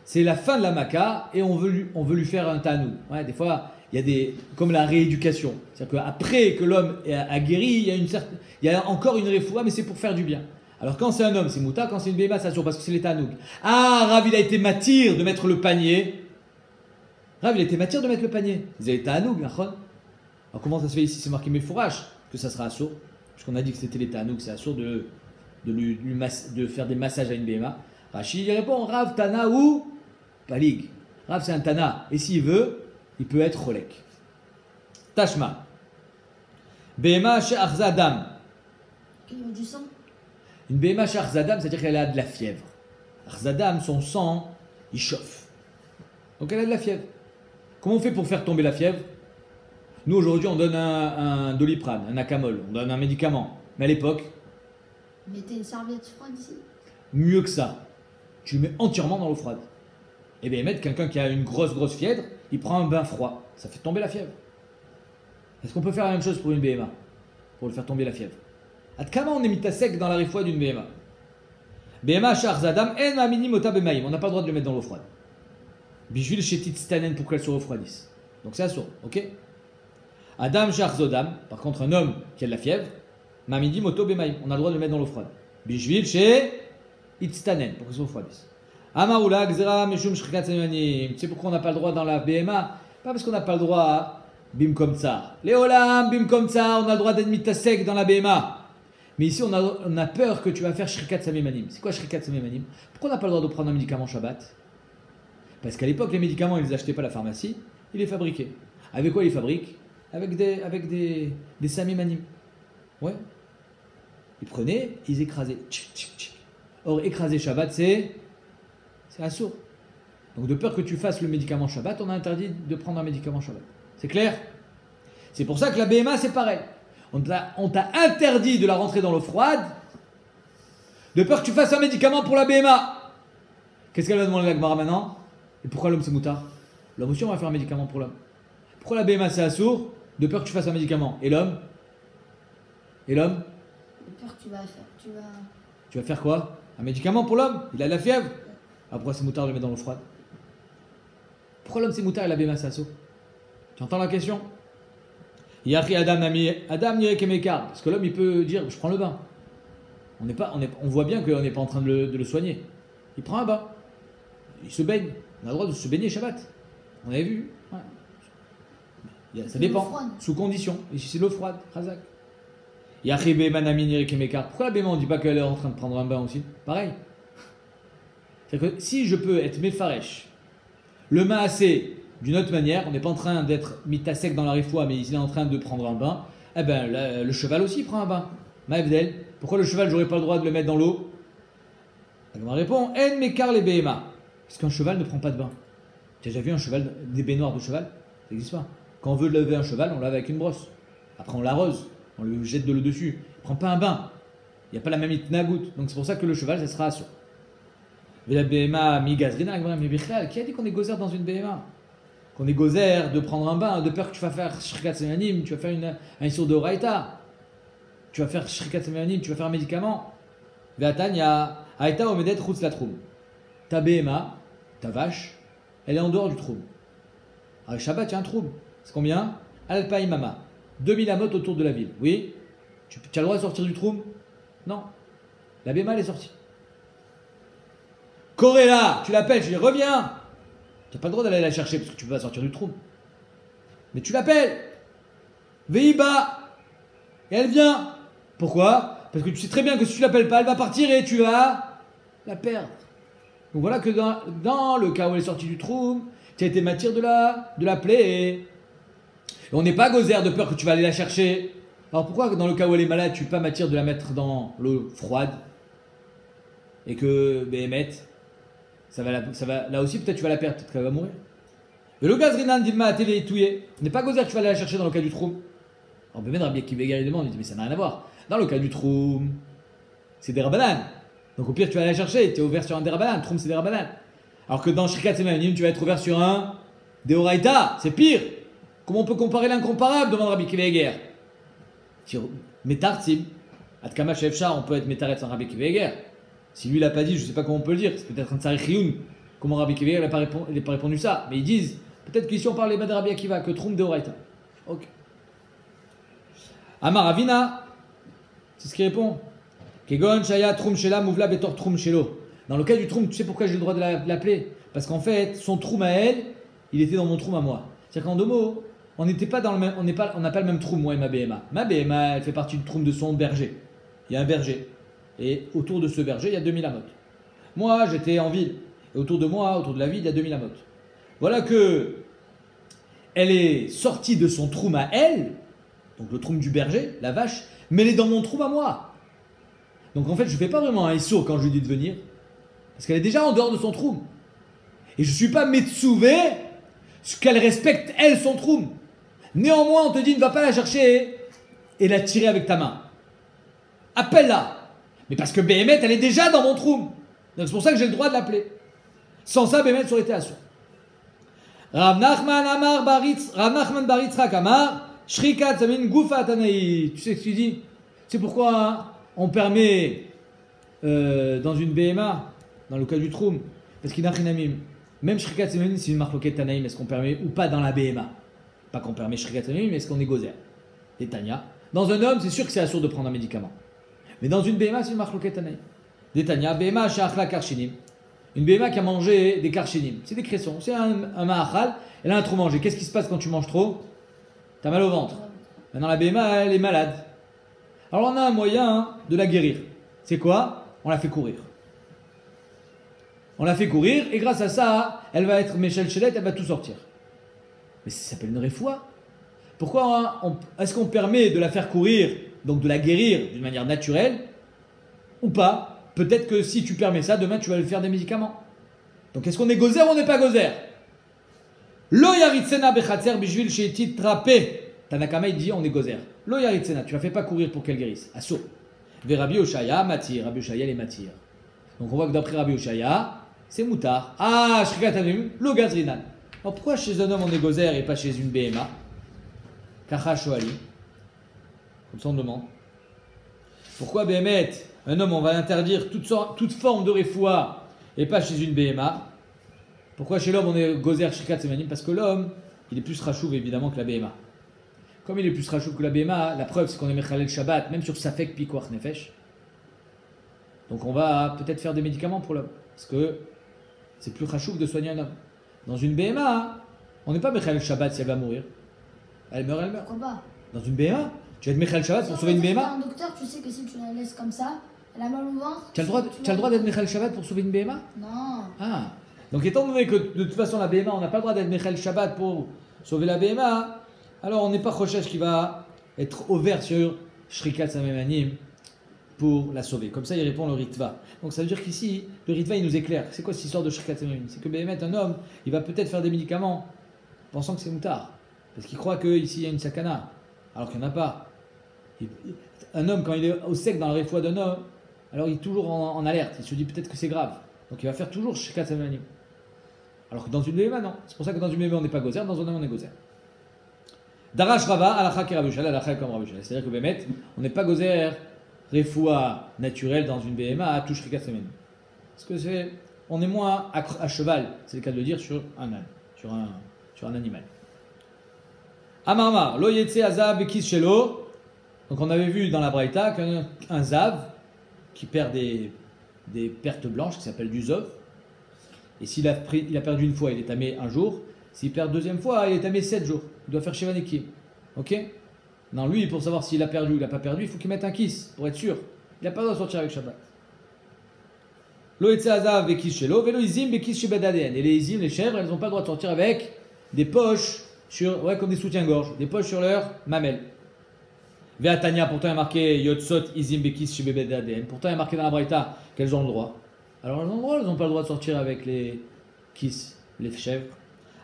c'est la fin de la maka et on veut lui faire un tanoug. Ouais, des fois, il y a des comme la rééducation. C'est-à-dire qu'après que l'homme a guéri, il y a encore une refoua, mais c'est pour faire du bien. Alors quand c'est un homme, c'est mouta, quand c'est une béma, c'est sûr, parce que c'est les tanoug. Ah, Rav, il a été matir de mettre le panier. Rav, il a été matir de mettre le panier. Ils avaient tanoug, nachon. Alors comment ça se fait ici? C'est marqué méfourage que ça sera assourd. Puisqu'on a dit que c'était les tanoug, c'est assourd de faire des massages à une béma. Rachid il répond Rav, Tana ou Palig. Rav, c'est un Tana. Et s'il veut, il peut être Cholek. Tashma. Béma chez Arzadam. Il y a du sang. Une béma chez Arzadam, c'est-à-dire qu'elle a de la fièvre. Arzadam, son sang, il chauffe. Donc elle a de la fièvre. Comment on fait pour faire tomber la fièvre? Nous, aujourd'hui, on donne un doliprane, un acamol, on donne un médicament. Mais à l'époque, mettez une serviette froide ici. mieux que ça, tu le mets entièrement dans l'eau froide. Et bien, mettre quelqu'un qui a une grosse fièvre, il prend un bain froid, ça fait tomber la fièvre. Est-ce qu'on peut faire la même chose pour une BMA? Pour le faire tomber la fièvre. Comment on est mis à sec dans la rifoua d'une BMA? BMA Sharzadam en amini mota bemaim. On n'a pas le droit de le mettre dans l'eau froide. Bijvil shetit stanen pour qu'elle se refroidisse. Donc c'est assourd, ok? Adam Sharzodam, par contre un homme qui a de la fièvre, mamidi moto bemaim. On a le droit de le mettre dans l'eau froide. Bijvil chez itstanen pour qu'elle se refroidisse. Amaoula gzera meshum shrikat semanim. Tu sais pourquoi on n'a pas le droit dans la BMA? Pas parce qu'on n'a pas le droit à bim comme ça. Léolam, bim comme ça, on a le droit d'être mis à sec dans la BMA. Mais ici, on a peur que tu vas faire shrikat samemanim. C'est quoi shrikat samemanim? Pourquoi on n'a pas le droit de prendre un médicament Shabbat? Parce qu'à l'époque, les médicaments, ils ne les achetaient pas à la pharmacie, ils les fabriquaient. Avec quoi ils fabriquent? Avec des samemanim. Ouais. Ils prenaient, ils écrasaient. Tchic, tchic, tchic. Or, écraser Shabbat, c'est assourd. Donc, de peur que tu fasses le médicament Shabbat, on a interdit de prendre un médicament Shabbat. C'est clair? C'est pour ça que la BMA, c'est pareil. On t'a interdit de la rentrer dans l'eau froide, de peur que tu fasses un médicament pour la BMA. Qu'est-ce qu'elle va demander à la Gemara maintenant? Et pourquoi l'homme c'est moutard? L'homme aussi, on va faire un médicament pour l'homme. Pourquoi la BMA c'est assourd? De peur que tu fasses un médicament. Et l'homme? De peur que tu vas faire. Tu vas faire quoi? Un médicament pour l'homme? Il a de la fièvre? Ah, pourquoi c'est moutard de le mettre dans l'eau froide? Pourquoi l'homme c'est moutard et la BMA c'est assourd? Tu entends la question? Adam parce que l'homme il peut dire je prends le bain. On voit bien qu'on n'est pas en train de le soigner. Il prend un bain. Il se baigne. On a le droit de se baigner Shabbat. On avait vu. Ouais. Ça dépend. Sous condition. Ici c'est l'eau froide. Khazak. Pourquoi la béma on ne dit pas qu'elle est en train de prendre un bain aussi? Pareil. C'est-à-dire que si je peux être méfaresh, le maasé d'une autre manière, on n'est pas en train d'être mis à sec dans la rifoua, mais il est en train de prendre un bain, eh ben le cheval aussi prend un bain. Maëvdel, pourquoi le cheval, j'aurais pas le droit de le mettre dans l'eau? On répond, en mekar les BMA. Parce qu'un cheval ne prend pas de bain. Tu as déjà vu un cheval, des baignoires de cheval? Ça n'existe pas. Quand on veut lever un cheval, on lave avec une brosse. Après on l'arrose, on lui jette de l'eau dessus. Il ne prend pas un bain. Il n'y a pas la même itnagout. Donc c'est pour ça que le cheval, ça sera assuré. Mais la BMA, mi-gazrina, mais qui a dit qu'on est gozer dans une BMA? Qu'on est gozer de prendre un bain, de peur que tu vas faire shrikat semanim, tu vas faire un issur de oraita, tu vas faire shrikat semanim, tu vas faire un médicament. Ve'atanya, aita omedet chutz la troum. Ta BMA, ta vache, elle est en dehors du troum. Avec Shabbat, il y a un troum. C'est combien? Alpa imama. 2000 amot autour de la ville. Oui? Tu as le droit de sortir du troum? Non. La BMA, elle est sortie. Corella, tu l'appelles, je dis reviens. Tu n'as pas le droit d'aller la chercher parce que tu peux pas sortir du trou. Mais tu l'appelles. Veiba. Et elle vient. Pourquoi? Parce que tu sais très bien que si tu l'appelles pas, elle va partir et tu vas la perdre. Donc voilà que dans le cas où elle est sortie du trou, tu as été matière de l'appeler. Et on n'est pas gozer de peur que tu vas aller la chercher. Alors pourquoi dans le cas où elle est malade, tu n'es pas matière de la mettre dans l'eau froide et que Béhémet, là aussi, peut-être tu vas la perdre, peut-être qu'elle va mourir. Mais le gaz Rinan Dilma a télé touillé. N'est pas gozer que tu vas aller la chercher dans le cas du troum. Alors, même Rabbi Akiva il demande, il dit, mais ça n'a rien à voir. Dans le cas du troum, c'est des rabanan. Donc au pire, tu vas aller la chercher, tu es ouvert sur un des rabanan. Troum, c'est des rabanan. Alors que dans Shrikat Semanim, tu vas être ouvert sur un Deoraita. C'est pire. Comment on peut comparer l'incomparable demande Rabbi Akiva Eger. Metartim. Atkama Shefchar, on peut être Metaret sans Rabbi Akiva Eger. Si lui, il n'a pas dit, je ne sais pas comment on peut le dire. C'est peut-être un Tsarich Rioun. Comment Rabbi Akiva Eger n'a pas répondu ça. Mais ils disent, peut-être qu'ici on parle de Rabbi Akiva, que Troum Deoraita. Ok. Amar Avina, c'est ce qu'il répond. Kegon Shaya Troum Shela Mouvla Betor Troum Shelo. Dans le cas du Troum, tu sais pourquoi j'ai le droit de l'appeler? Parce qu'en fait, son Troum à elle, il était dans mon Troum à moi. C'est-à-dire qu'en deux mots, on n'était pas dans le même, on n'a pas le même Troum, moi et ma BMA. Ma BMA, elle fait partie du Troum de son berger. Il y a un berger. Et autour de ce berger, il y a 2000 amotes. Moi, j'étais en ville. Et autour de moi, autour de la ville, il y a 2000 amotes. Voilà que elle est sortie de son Troum à elle, donc le Troum du berger, la vache, mais elle est dans mon Troum à moi. Donc en fait, je ne fais pas vraiment un issour quand je lui dis de venir. Parce qu'elle est déjà en dehors de son Troum. Et je ne suis pas Metsouvé qu'elle respecte, elle, son Troum. Néanmoins, on te dit, ne va pas la chercher et la tirer avec ta main. Appelle-la. Mais parce que Béhémet, elle est déjà dans mon Troum. Donc c'est pour ça que j'ai le droit de l'appeler. Sans ça, Béhémet aurait été assourd. Rav Nachman Baritzrak Amar, Shrikat Samin Goufa Tanaï. Tu sais ce que tu dis? C'est pourquoi on permet dans une BMA, dans le cas du Troum, parce qu'il n'a rien à mime. Même Shrikat Samin, c'est une marque Tanaïm, est-ce qu'on permet ou pas dans la BMA? Pas qu'on permet Shrikat Samin, mais est-ce qu'on est gozer? Et Tania. Dans un homme, c'est sûr que c'est assourd de prendre un médicament. Mais dans une BMA, c'est une marque Tanaïm. Des Tania, BMA Shachla Karchinim. Une BMA qui a mangé des karchinim. C'est des cressons. C'est un mahachal. Elle a un trop mangé. Qu'est-ce qui se passe quand tu manges trop? T'as mal au ventre. Maintenant, la BMA, elle est malade. Alors, on a un moyen de la guérir. C'est quoi? On la fait courir. On la fait courir et grâce à ça, elle va être Michel Chelet, elle va tout sortir. Mais ça s'appelle une réfoua. Pourquoi est-ce qu'on permet de la faire courir, donc de la guérir d'une manière naturelle, ou pas? Peut-être que si tu permets ça, demain tu vas lui faire des médicaments. Donc est-ce qu'on est gozer ou on n'est pas gozer? Lo yaritsena bechatzer bishvil sheiti trapé. Tanakama il dit on est gozer. Lo yaritsena, tu la fais pas courir pour qu'elle guérisse. Asso. Ve Rabbi Oshaya matir. Rabbi Oshaya les matir. Donc on voit que d'après Rabbi Oshaya, c'est moutard. Ah, shrikatanum, lo gazrinan. Alors pourquoi chez un homme on est gozer et pas chez une BMA? Kacha shoali. Comme ça on demande. Pourquoi Béhémet, un homme, on va interdire toute forme de réfoua et pas chez une BMA? Pourquoi chez l'homme, on est gozer shrikat semanim? Parce que l'homme, il est plus rachouv évidemment que la BMA. Comme il est plus rachouv que la BMA, la preuve c'est qu'on est mechalel Shabbat, même sur Safek Pikuach Nefesh. Donc on va peut-être faire des médicaments pour l'homme. Parce que c'est plus rachouv de soigner un homme. Dans une BMA, on n'est pas mechalel Shabbat si elle va mourir. Elle meurt, elle meurt. Pourquoi pas? Dans une BMA, tu vas être Mechal Shabbat pour sauver une BMA? Un docteur, tu sais que si tu la laisses comme ça, elle a mal au ventre. Tu as le droit d'être Mechal Shabbat pour sauver une BMA? Non. Ah. Donc étant donné que de toute façon la BMA, on n'a pas le droit d'être Mechal Shabbat pour sauver la BMA, alors on n'est pas Rochesh qui va être ouvert sur Shrikat Samemanim pour la sauver. Comme ça il répond le Ritva. Donc ça veut dire qu'ici, le Ritva il nous éclaire. C'est quoi cette histoire de Shrikat Samemanim? C'est que BMA, un homme, il va peut-être faire des médicaments pensant que c'est moutard. Parce qu'il croit qu'ici il y a une sakana, alors qu'il n'y en a pas. Un homme, quand il est au sec dans la réfoua d'un homme, alors il est toujours en alerte. Il se dit peut-être que c'est grave. Donc il va faire toujours Shrikat Samemanim. Alors que dans une BMA, non. C'est pour ça que dans une BMA, on n'est pas gozer, dans un homme, on est gozer. Darash Rava, alacha ki Rabbi Shala, alacha comme Rabbi Shala. C'est-à-dire que Bémet, on n'est pas gozer réfoua naturelle dans une BMA à tout Shrikat Samemanim. Parce que on est moins à cheval, c'est le cas de le dire, sur un âne, sur un animal. Amarmar, lo yetse azav bekis shelo. Donc on avait vu dans la Braïta qu'un zav qui perd des pertes blanches, qui s'appelle du zov, et s'il a perdu une fois, il est tamé un jour. S'il perd deuxième fois, il est tamé 7 jours. Il doit faire Shevanekim. Ok? Non, lui, pour savoir s'il a perdu ou il n'a pas perdu, il faut qu'il mette un kiss, pour être sûr. Il n'a pas le droit de sortir avec Shabbat. Lo yetse azav bekis shelo, velo izim bekis shebadaden. Et les izim, les chèvres, elles n'ont pas le droit de sortir avec des poches comme des soutiens-gorge, des poches sur leur mamelle. Ve'atania, pourtant il y a marqué Yotsot Izim Bekis Shebebed ADN. Pourtant il y a marqué dans la Braïta qu'elles ont le droit. Alors elles n'ont pas le droit de sortir avec les kiss, les chèvres.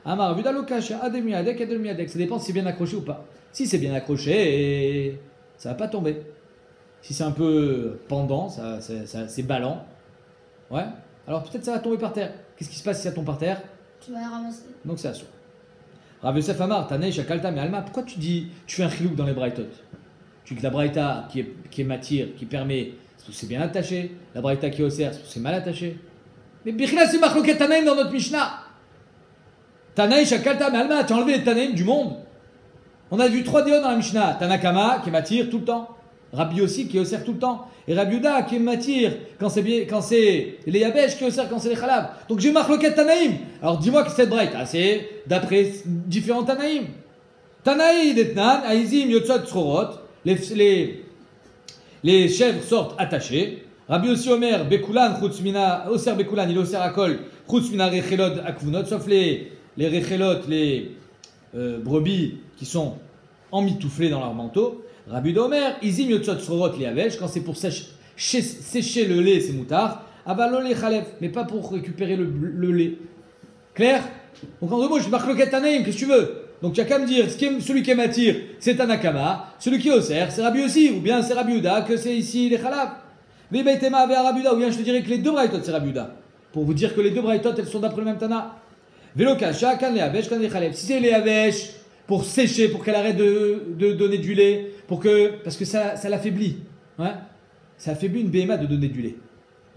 Amar, Vidalokasha, Ademiadek, Ademiadek. Ça dépend si c'est bien accroché ou pas. Si c'est bien accroché, ça va pas tomber. Si c'est un peu pendant, c'est ballant. Ouais. Alors peut-être ça va tomber par terre. Qu'est-ce qui se passe si ça tombe par terre? Tu vas ramasser. Donc c'est assourd. Rav Yosef Amar, Tanei, Shakalta, mais Alma, pourquoi tu fais un chilouk dans les braïtot? Tu dis que la braïta qui est matière, qui permet, c'est parce que c'est bien attaché. La braïta qui est osser, c'est parce que c'est mal attaché. Mais Bichila, c'est Machloket Tanaïm dans notre Mishnah. Tanaï, Shakalta, mais Alma, tu as enlevé les Tanaïm du monde. On a vu 3 déos dans la Mishnah. Tanakama qui est matière tout le temps. Rabbi aussi qui est osser tout le temps. Et Rabbi Yuda qui est matière quand c'est les Yabesh qui est osser quand c'est les Chalav. Donc j'ai Machloket Tanaïm. Alors dis-moi que cette braïta, c'est d'après différents Tanaïm. Tanaï d'Etnan, Aizim, Yotzot, Tzorot. Les chèvres sortent attachées. Rabbi aussi Omer, Bekulan, Chutzmina, Oser Bekulan, il Oser Akol, Chutzmina Rechelot Akvunot, sauf les Rechelot, les brebis qui sont emmitouflées dans leur manteau. Rabbi Omer, Izim Yotzot Srorot les Avesh, quand c'est pour sécher le lait, c'est moutard. Avalo les Chalef, mais pas pour récupérer le lait. Clair? Donc en deux mots, je marque le Ketanaïm, qu'est-ce que tu veux? Donc tu as qu'à me dire, celui qui est matir, c'est Tanakama, celui qui est Oser, c'est Rabbi aussi, ou bien c'est Rabbi Uda, que c'est ici les Chalav. Vebeitema avec Rabbi Uda, ou bien je te dirais que les deux braïtot c'est Rabbi Uda. Pour vous dire que les deux braïtot elles sont d'après le même Tana. Velo Kasha, kan les Avesh, kan les Chalev. Si c'est les Avesh, pour sécher, pour qu'elle arrête de donner du lait, parce que ça l'affaiblit. Ouais, ça affaiblit une BMA de donner du lait.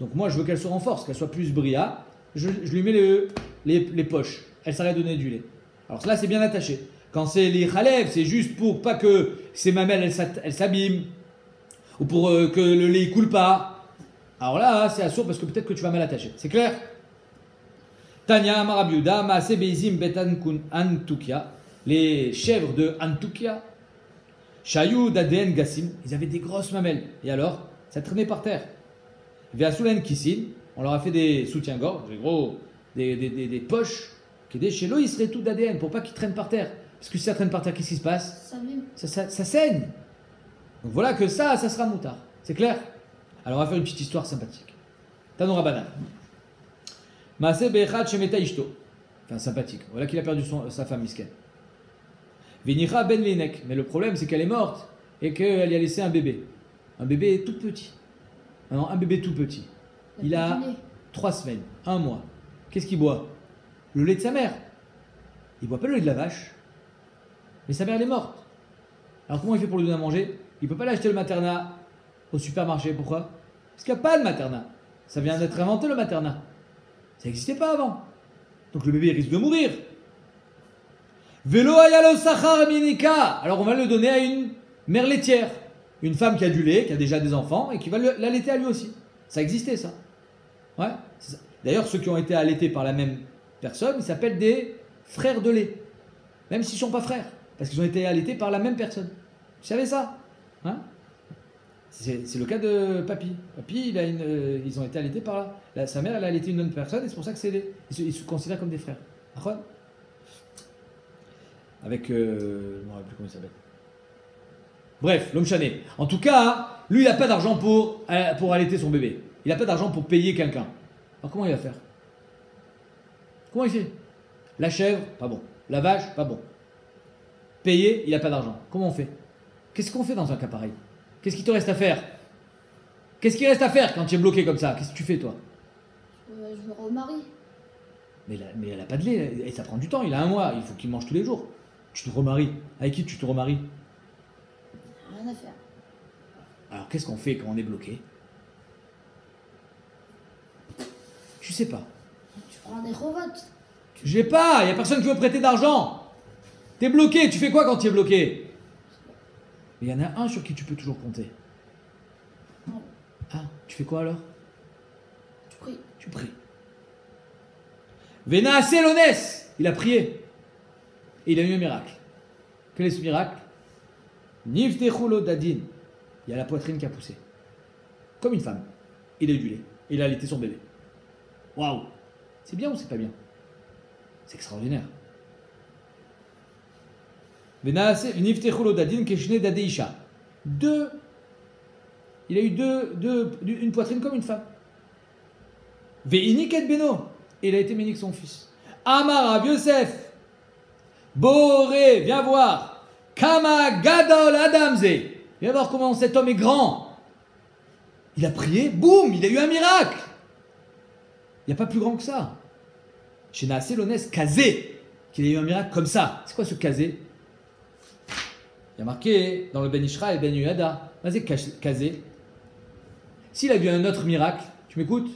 Donc moi je veux qu'elle se renforce, qu'elle soit plus bria. Je lui mets les poches. Elle s'arrête de donner du lait. Alors là c'est bien attaché. Quand c'est les Chalev, c'est juste pour pas que ces mamelles elles s'abîment. Ou pour que le lait ne coule pas. Alors là c'est assourd parce que peut-être que tu vas mal attacher. C'est clair? Tanya, Marabiuda, Maase Beizim Betankun Antukia. Les chèvres de Antukia, Shayou d'Adn Gassim, ils avaient des grosses mamelles. Et alors, ça traînait par terre. Veasulen Kissin, on leur a fait des soutiens-gorge, des poches, qui étaient chez l'eau, ils seraient tout d'ADN pour pas qu'ils traînent par terre. Parce que si ça traîne par terre, qu'est-ce qui se passe? Ça saigne. Donc voilà que ça sera moutard. C'est clair? Alors on va faire une petite histoire sympathique. Tanora Banan. Maase Be'echad Shemeta Ishto. Enfin sympathique. Voilà qu'il a perdu sa femme misken. Vinicha ben Linek. Mais le problème, c'est qu'elle est morte et qu'elle y a laissé un bébé. Un bébé tout petit. Non, un bébé tout petit. Il a 3 semaines, 1 mois. Qu'est-ce qu'il boit? Le lait de sa mère. Il boit pas le lait de la vache. Mais sa mère, elle est morte. Alors comment il fait pour lui donner à manger? Il peut pas l'acheter le maternat au supermarché. Pourquoi? Parce qu'il n'y a pas de maternat. Ça vient d'être inventé le maternat. Ça n'existait pas avant. Donc le bébé risque de mourir. Velo ayalo sachar minika. Alors on va le donner à une mère laitière. Une femme qui a du lait, qui a déjà des enfants et qui va l'allaiter à lui aussi. Ça existait ça. Ouais. Ça. D'ailleurs ceux qui ont été allaités par la même personne, ils s'appellent des frères de lait. Même s'ils ne sont pas frères. Parce qu'ils ont été allaités par la même personne. Tu savais ça? Hein? C'est le cas de Papy. Papy, ils ont été allaités par sa mère, elle a allaité une autre personne et c'est pour ça que ils se considèrent comme des frères. Avec, je ne me rappelle plus comment il s'appelle. Bref, l'homme chané. En tout cas, lui, il n'a pas d'argent pour allaiter son bébé. Il n'a pas d'argent pour payer quelqu'un. Alors comment il va faire? Comment il fait? La chèvre, pas bon. La vache, pas bon. Payer, il n'a pas d'argent. Comment on fait? Qu'est-ce qu'on fait dans un cas pareil? Qu'est-ce qu'il te reste à faire? Qu'est-ce qu'il reste à faire quand tu es bloqué comme ça? Qu'est-ce que tu fais toi? Je me remarie. Mais elle n'a pas de lait, et ça prend du temps, il a 1 mois, il faut qu'il mange tous les jours. Tu te remaries. Avec qui tu te remaries? Rien à faire. Alors qu'est-ce qu'on fait quand on est bloqué? Je sais pas. Tu prends des revotes. J'ai pas, il n'y a personne qui veut prêter d'argent. T'es bloqué, tu fais quoi quand tu es bloqué? Il y en a un sur qui tu peux toujours compter. Non. Ah, tu fais quoi alors? Tu pries. Tu pries. Vena Selones, il a prié. Et il a eu un miracle. Quel est ce miracle? Niftechulo Dadin. Il y a la poitrine qui a poussé. Comme une femme. Il a eu du lait. Il a allaité son bébé. Waouh! C'est bien ou c'est pas bien? C'est extraordinaire. Niftechulo Dadin Keshne Dadeisha. Il a eu une poitrine comme une femme. Ve'inik et beno. Et il a été ménique son fils. Amar Rav Yosef. Boré, viens voir. Kama gadol adamze. Viens voir comment cet homme est grand. Il a prié, boum, il a eu un miracle. Il n'y a pas plus grand que ça. Chez Naasé Lones Kazé, qu'il a eu un miracle comme ça. C'est quoi ce Kazé? Il y a marqué dans le Ben Ishra et Ben Yuhada. Vas-y, Kazé. S'il a vu un autre miracle, tu m'écoutes?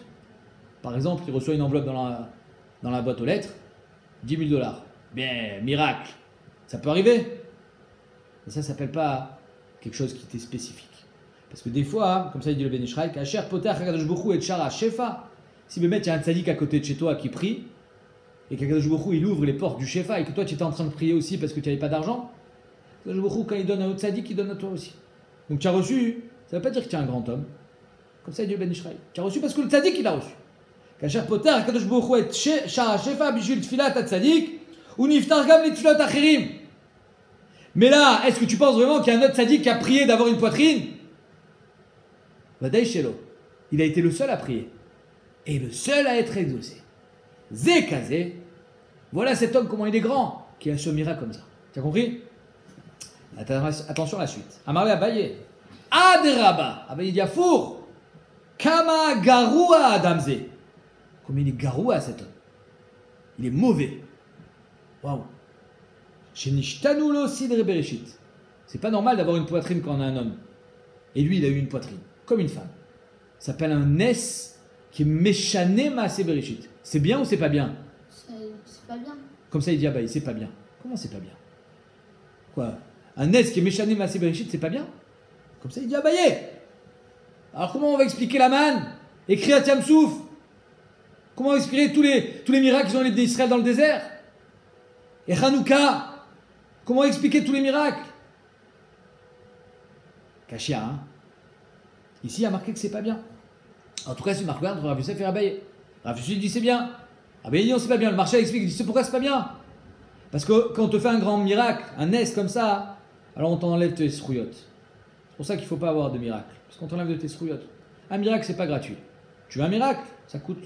Par exemple, il reçoit une enveloppe dans la boîte aux lettres, 10 000 $. Bien, miracle. Ça peut arriver. Mais ça ne s'appelle pas quelque chose qui était spécifique. Parce que des fois, comme ça il dit le Ben Ishra, Kacher Poter Hakadosh Baruch Hu et Shara Shefa. Si il y a un tzaddik à côté de chez toi qui prie, et qu'Hakadosh Baruch Hu il ouvre les portes du Shefa, et que toi tu étais en train de prier aussi parce que tu n'avais pas d'argent, Hakadosh Baruch Hu, quand il donne à un autre tzaddik, il donne à toi aussi. Donc tu as reçu, ça ne veut pas dire que tu es un grand homme. Comme ça il dit le Ben Ishra. Tu as reçu parce que le tzaddik il a reçu. Kacher Poter Hakadosh Baruch Hu et Shara Shefa Bishvil Tfilat HaTzadik, ou Niftar Gam Li Tfilot Acherim. Mais là, est-ce que tu penses vraiment qu'il y a un autre tzaddik qui a prié d'avoir une poitrine? Vadaï Shelo. Il a été le seul à prier. Et le seul à être exaucé. Zekazé. Voilà cet homme, comment il est grand, qui a ce miracle comme ça. Tu as compris? Attention à la suite. Amarle Abaye. Aderaba. Abaye dit Afour. Kama Garoua Adamze. Comme il est Garoua cet homme. Il est mauvais. Waouh. Shenishtanulo Sidre Bereshit. C'est pas normal d'avoir une poitrine quand on a un homme. Et lui, il a eu une poitrine. Comme une femme. Ça s'appelle un Nes qui est Méchané Maasé Bereshit. C'est bien ou c'est pas bien? C'est pas bien. Comme ça il dit, ah bah c'est pas bien. Comment c'est pas bien? Quoi? Un Nes qui est Méchané Maasé Bereshit, c'est pas bien? Comme ça il dit, ah bah alors comment on va expliquer la manne? Écrit à Tiamsouf. Comment on va expliquer tous les miracles qu'ils ont les d'Israël dans le désert? Et Hanouka. Comment expliquer tous les miracles? Kachia, hein? Ici, il y a marqué que c'est pas bien. En tout cas, c'est marqué entre Rav Yosef et Abaye. Rav Yosef dit c'est bien. Abaye dit non, c'est pas bien. Le marché explique, il dit c'est pourquoi c'est pas bien. Parce que quand on te fait un grand miracle, un Nes comme ça, alors on t'enlève tes srouillottes. C'est pour ça qu'il ne faut pas avoir de miracle. Parce qu'on t'enlève de tes srouillottes. Un miracle, c'est pas gratuit. Tu veux un miracle? Ça coûte.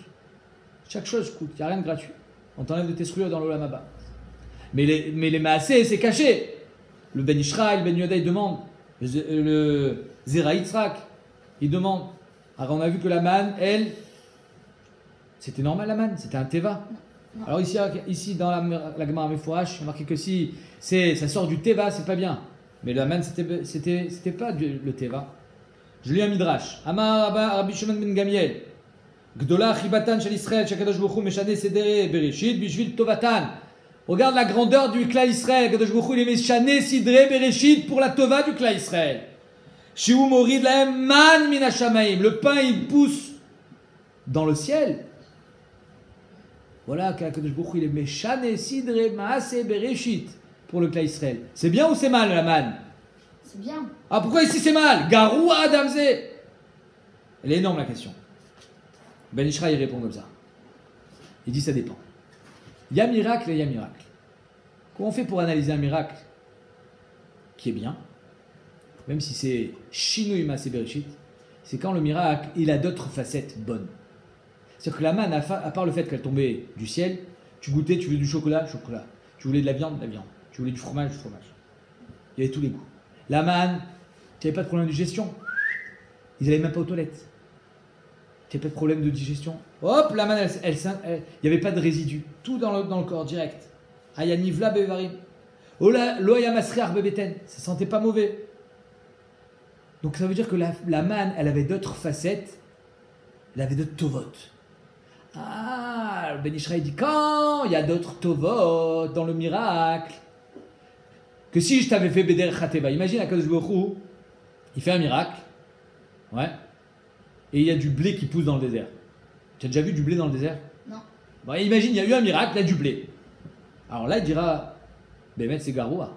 Chaque chose coûte. Il n'y a rien de gratuit. On t'enlève de tes srouillottes dans l'Olam Haba. Mais les Maasé, c'est caché. Le Ben Ishra, le Ben Yoda, il demande. Le Zera Yitzhak, il demande. Alors on a vu que la manne, elle, c'était normal la manne, c'était un teva. Non. Alors ici dans la Gemara Mefourash, on a marqué que si ça sort du teva, c'est pas bien. Mais la manne, c'était pas le teva. Je lis un midrash. Amar Rabbi Shimon ben Gamiel. Gdola chibatan shel Israël, shakadosh baruch hu meshane sedere bereshit bishvil tovatan. Regarde la grandeur du clan Israël. Kadosh baruch hu il est meshane sidre bereshit pour la tova du clan Israël. Shiu morid lahem man min hashamaim. Le pain il pousse dans le ciel. Voilà Kadosh baruch hu il est meshane sidre maase bereshit pour le clan Israël. C'est bien ou c'est mal la manne? C'est bien. Ah pourquoi ici c'est mal? Garou Adamze. Elle est énorme la question. Ben Ishra il répond comme ça. Il dit ça dépend. Il y a miracle et il y a miracle. Comment on fait pour analyser un miracle qui est bien, même si c'est Shinui Maaseh Bereshit, c'est quand le miracle il a d'autres facettes bonnes. C'est-à-dire que la manne, à part le fait qu'elle tombait du ciel, tu goûtais, tu voulais du chocolat, chocolat. Tu voulais de la viande, la viande. Tu voulais du fromage, fromage. Il y avait tous les goûts. La manne, tu n'avais pas de problème de digestion. Ils n'allaient même pas aux toilettes. Tu n'avais pas de problème de digestion. Hop, la manne, il n'y avait pas de résidus. Tout dans le corps, direct. Ayanivla bevarim. Loya masriar bebeten. Ça sentait pas mauvais. Donc ça veut dire que la manne, elle avait d'autres facettes. Elle avait d'autres tovot. Ah, le Ben Ishra dit quand il y a d'autres tovot dans le miracle. Que si je t'avais fait Beder Khateba, imagine à Kadosh Baruch Hu, il fait un miracle, ouais, et il y a du blé qui pousse dans le désert. Tu as déjà vu du blé dans le désert? Non. Bon, imagine, il y a eu un miracle, il y a du blé. Alors là, il dira, ben c'est Garoua.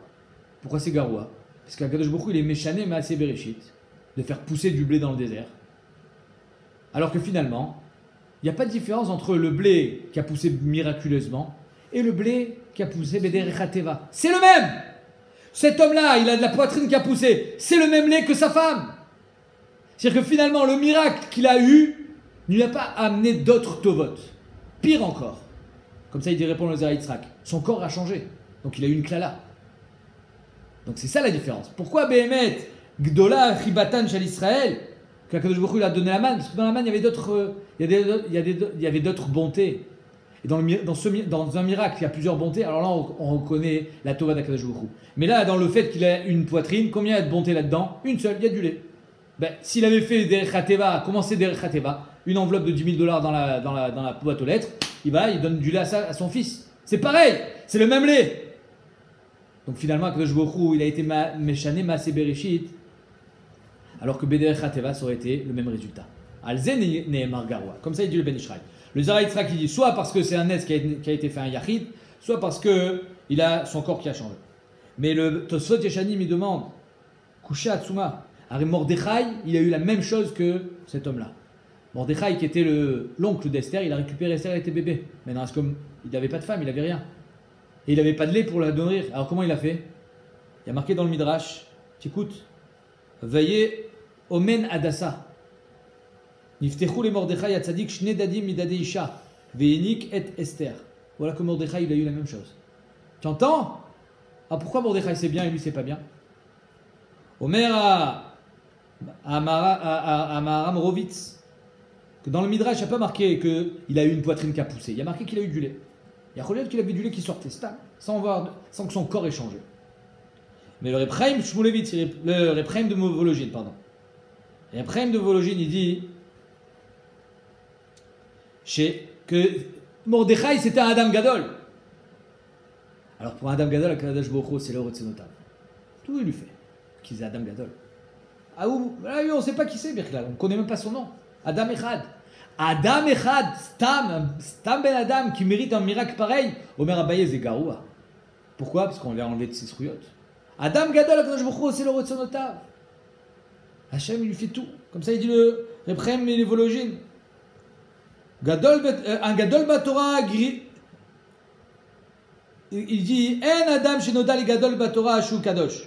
Pourquoi c'est Garoua? Parce qu'à Kadosh Baruch Hu, il est méchané, mais assez bereshit, de faire pousser du blé dans le désert. Alors que finalement, il n'y a pas de différence entre le blé qui a poussé miraculeusement et le blé qui a poussé Beder Khateva. C'est le même! Cet homme-là, il a de la poitrine qui a poussé. C'est le même lait que sa femme. C'est-à-dire que finalement, le miracle qu'il a eu, ne lui a pas amené d'autres tovot. Pire encore. Comme ça, il dit répondre aux Zeraïtzrak. Son corps a changé. Donc il a eu une klala. Donc c'est ça la différence. Pourquoi Behemet, Gdola, Chibatan, Shal Israël, qu'Akadosh Baruch Hu a donné la manne? Parce que dans la manne, il y avait d'autres, il y avait d'autres bontés. Et dans un miracle, il y a plusieurs bontés. Alors là, on reconnaît la Tova d'Akadosh Baruch Hu. Mais là, dans le fait qu'il a une poitrine, combien il y a de bonté là-dedans? Une seule, il y a du lait. Ben, s'il avait fait Derech HaTeva, commencé Derech HaTeva, une enveloppe de 10 000 $ dans la boîte aux lettres, il donne du lait à son fils. C'est pareil, c'est le même lait. Donc finalement, Akadosh Baruch Hu, il a été méchané, Maaseh Bereshit, alors que Bederech HaTeva, ça aurait été le même résultat. Alze Nehemar Garwa. Comme ça, il dit le Ben Ishraï. Le Zara Yitzhak, il dit soit parce que c'est un Nes qui a été fait un Yachid, soit parce que il a son corps qui a changé. Mais le Tosfot Yeshanim, il demande Kusha Atsuma. Ari Mordechai, il a eu la même chose que cet homme-là. Mordechai, qui était l'oncle d'Esther, il a récupéré Esther, elle était bébé. Maintenant, c'est comme il n'avait pas de femme, il n'avait rien. Et il n'avait pas de lait pour la nourrir. Alors comment il a fait? Il y a marqué dans le Midrash, tu écoutes, Veillez Omen Adassa. Niftechu le Mordechai Atzadik Shne Dadim Midade Isha. Veyenik et Esther. Voilà que Mordechai, il a eu la même chose. Tu entends? Ah, pourquoi Mordechai c'est bien et lui c'est pas bien? Omer Amaram Rovitz. Que dans le Midrash, il n'y a pas marqué qu'il a eu une poitrine qui a poussé. Il y a marqué qu'il a eu du lait. Il y a Cholet qu'il avait du lait qui sortait, sans que son corps ait changé. Mais le Repraim Shmulevitz, le Repraim de Vologine, pardon. Le Repraim de Vologine, il dit que Mordechai c'était un Adam Gadol. Alors pour un Adam Gadol, Akadosh Baruch Hu, c'est le Retzenotah. Tout il lui fait. Qu'il est Adam Gadol. Ah où là, on ne sait pas qui c'est, Birklal. On ne connaît même pas son nom. Adam Echad. Adam Echad, Stam Ben Adam, qui mérite un miracle pareil. Omer Abaye Zegaroua. Pourquoi? Parce qu'on l'a enlevé de ses srouillottes. Adam Gadol, Akadosh Baruch Hu, c'est le Retzenotah. Hachem, il lui fait tout. Comme ça, il dit le Repraim et les Vologines. Un Gadol Batora, il dit En Adam Shenodal Gadol Batora Ashu Kadosh.